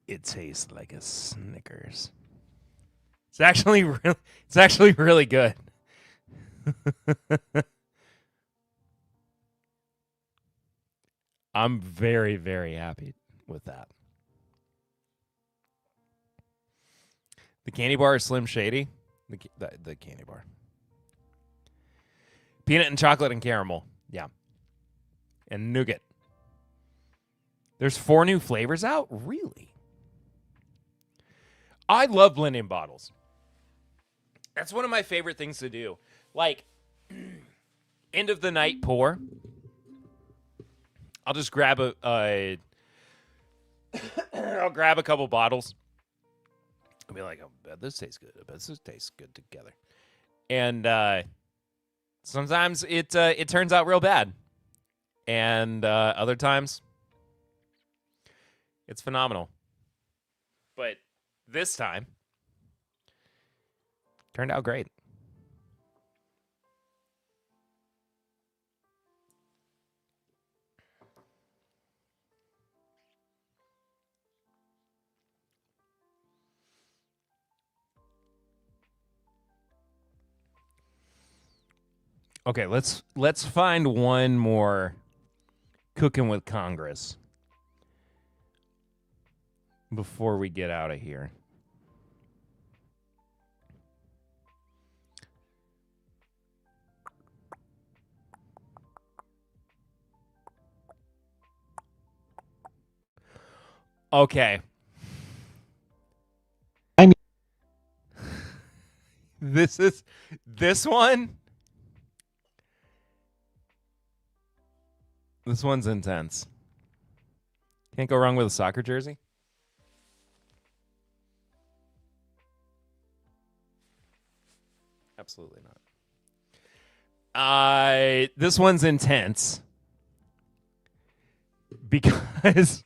It tastes like a Snickers. It's actually really good. I'm very, very happy with that. The candy bar is Slim Shady. The candy bar. Peanut and chocolate and caramel. Yeah. And nougat. There's 4 new flavors out? Really? I love blending bottles. That's one of my favorite things to do. Like, end of the night pour. I'll just grab I'll grab a couple bottles. I'll be like, I bet this tastes good. I bet this tastes good together. And sometimes it turns out real bad. And other times it's phenomenal. But this time turned out great. Okay, let's find one more cooking with Congress before we get out of here. Okay. I mean, this one. This one's intense. Can't go wrong with a soccer jersey. Absolutely not. This one's intense because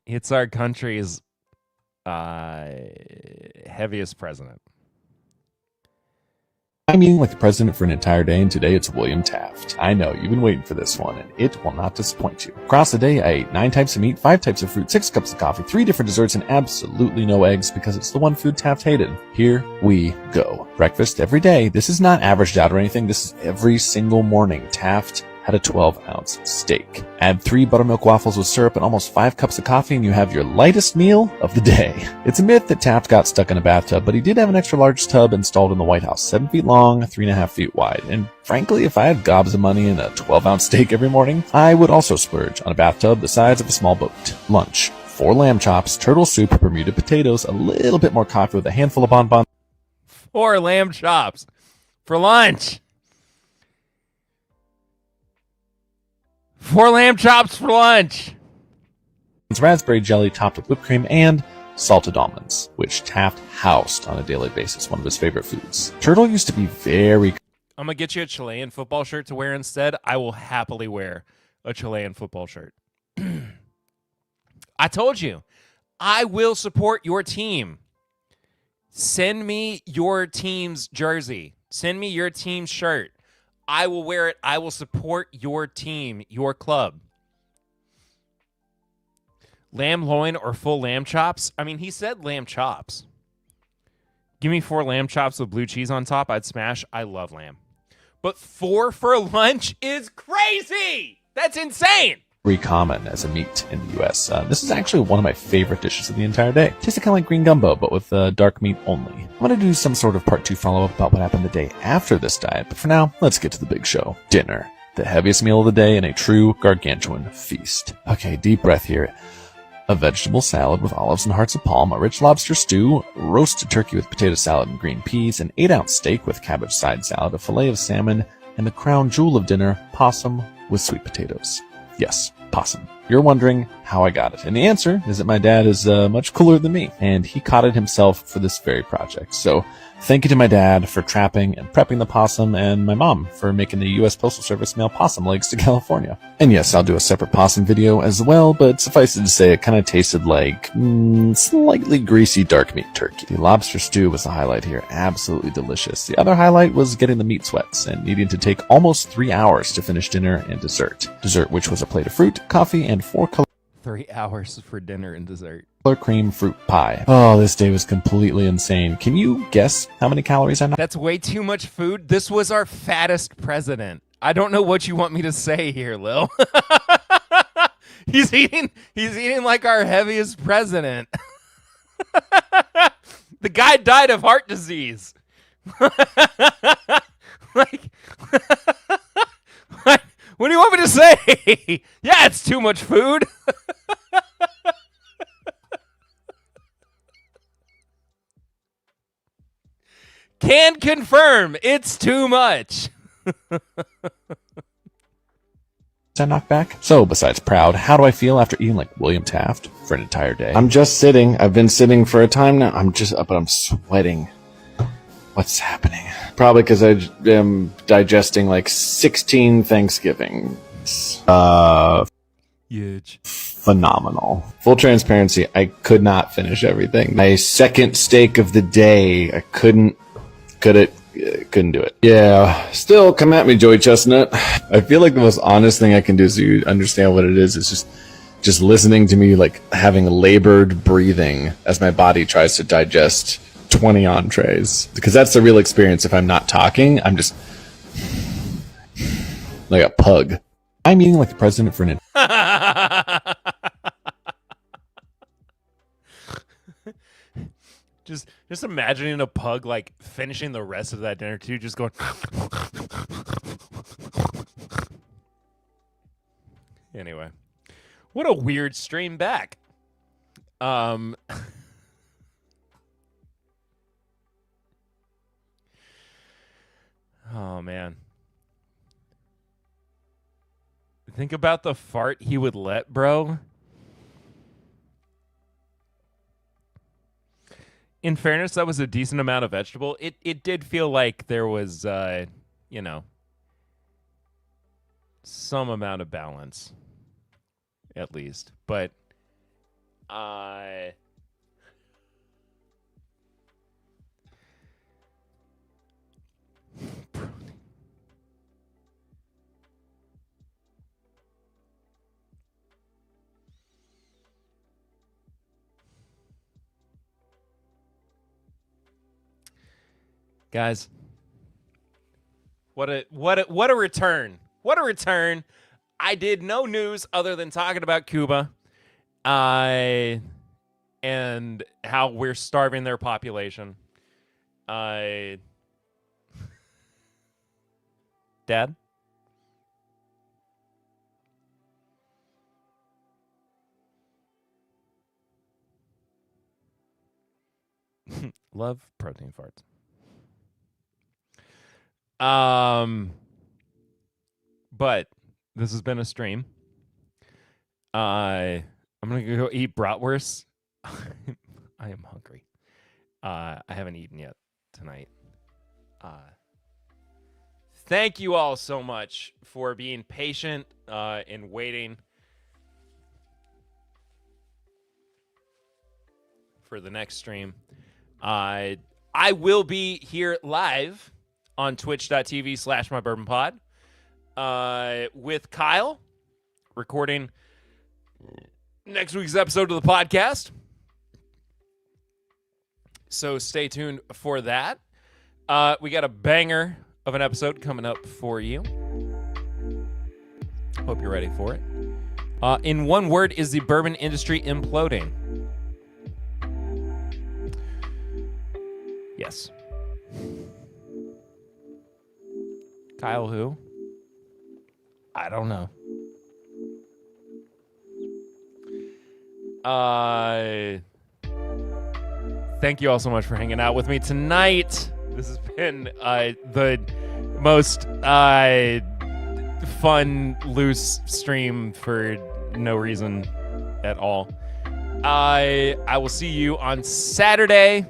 it's our country's heaviest president. I'm meeting with the president for an entire day, and today it's William Taft. I know, you've been waiting for this one, and it will not disappoint you. Across the day, I ate 9 types of meat, 5 types of fruit, 6 cups of coffee, 3 different desserts, and absolutely no eggs because it's the one food Taft hated. Here we go. Breakfast every day. This is not averaged out or anything. This is every single morning. Taft had a 12-ounce steak. Add 3 buttermilk waffles with syrup and almost 5 cups of coffee, and you have your lightest meal of the day. It's a myth that Taft got stuck in a bathtub, but he did have an extra large tub installed in the White House, 7 feet long, 3.5 feet wide. And frankly, if I had gobs of money and a 12-ounce steak every morning, I would also splurge on a bathtub the size of a small boat. Lunch: 4 lamb chops, turtle soup, Bermuda potatoes, a little bit more coffee with a handful of bonbons. 4 lamb chops for lunch. 4 lamb chops for lunch. Raspberry jelly topped with whipped cream and salted almonds, which Taft housed on a daily basis, one of his favorite foods. Turtle used to be very... I'm going to get you a Chilean football shirt to wear instead. I will happily wear a Chilean football shirt. I told you, I will support your team. Send me your team's jersey. Send me your team's shirt. I will wear it. I will support your team, your club. Lamb loin or full lamb chops? I mean, he said lamb chops. Give me 4 lamb chops with blue cheese on top. I'd smash. I love lamb. But 4 for lunch is crazy. That's insane. very common as a meat in the US. This is actually one of my favorite dishes of the entire day. Tasted kind of like green gumbo, but with dark meat only. I'm going to do some sort of part 2 follow-up about what happened the day after this diet, but for now, let's get to the big show. Dinner. The heaviest meal of the day and a true gargantuan feast. Okay, deep breath here. A vegetable salad with olives and hearts of palm, a rich lobster stew, roasted turkey with potato salad and green peas, an 8-ounce steak with cabbage side salad, a fillet of salmon, and the crown jewel of dinner, possum with sweet potatoes. Yes, possum. You're wondering how I got it. And the answer is that my dad is much cooler than me, and he caught it himself for this very project. So thank you to my dad for trapping and prepping the possum, and my mom for making the U.S. Postal Service mail possum legs to California. And yes, I'll do a separate possum video as well, but suffice it to say, it kind of tasted like slightly greasy dark meat turkey. The lobster stew was the highlight here. Absolutely delicious. The other highlight was getting the meat sweats and needing to take almost 3 hours to finish dinner and dessert. Dessert, which was a plate of fruit, coffee, and 4 color 3 hours for dinner and dessert. cream fruit pie. Oh, this day was completely insane. Can you guess how many calories I knocked? That's way too much food. This was our fattest president. I don't know what you want me to say here, Lil. He's eating like our heaviest president. The guy died of heart disease. Like, what do you want me to say? Yeah, it's too much food. Can confirm it's too much. I knocked back? So, besides proud, how do I feel after eating like William Taft for an entire day? I'm just sitting. I've been sitting for a time now. But I'm sweating. What's happening? Probably because I am digesting like 16 Thanksgivings. Huge. Phenomenal. Full transparency, I could not finish everything. My second steak of the day, I couldn't do it. Yeah, still come at me, Joey Chestnut. I feel like the most honest thing I can do so you understand what it is just listening to me like having labored breathing as my body tries to digest 20 entrees. Because that's the real experience. If I'm not talking, I'm just like a pug. I'm eating like the president for an Just imagining a pug like finishing the rest of that dinner too, just going. Anyway, what a weird stream back. Oh man. Think about the fart he would let, bro. In fairness, that was a decent amount of vegetable. It did feel like there was, some amount of balance, at least. But, guys, what a return. What a return. I did no news other than talking about Cuba and how we're starving their population. Dad? Love protein farts. But this has been a stream. I'm gonna go eat bratwurst. I am hungry. I haven't eaten yet tonight. Thank you all so much for being patient and waiting for the next stream. I will be here live on twitch.tv/mybourbonpod with Kyle, recording next week's episode of the podcast. So stay tuned for that. We got a banger of an episode coming up for you. Hope you're ready for it. In one word, is the bourbon industry imploding? Yes. Kyle, who? I don't know. Thank you all so much for hanging out with me tonight. This has been the most fun, loose stream for no reason at all. I will see you on Saturday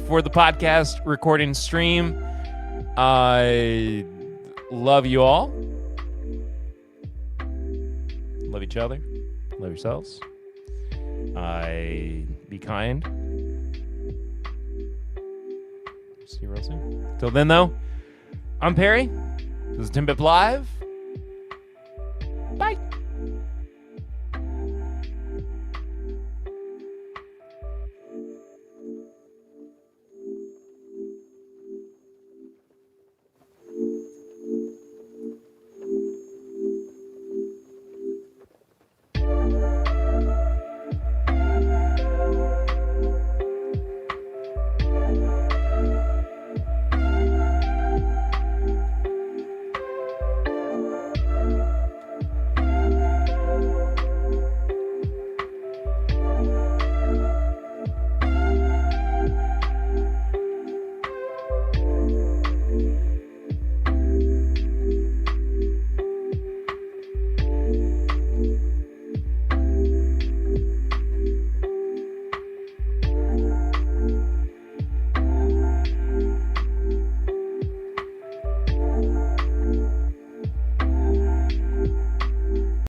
for the podcast recording stream. I love you all. Love each other. Love yourselves. Be kind. See you real soon. Till then, though, I'm Perry. This is Tim Bip Live. Bye.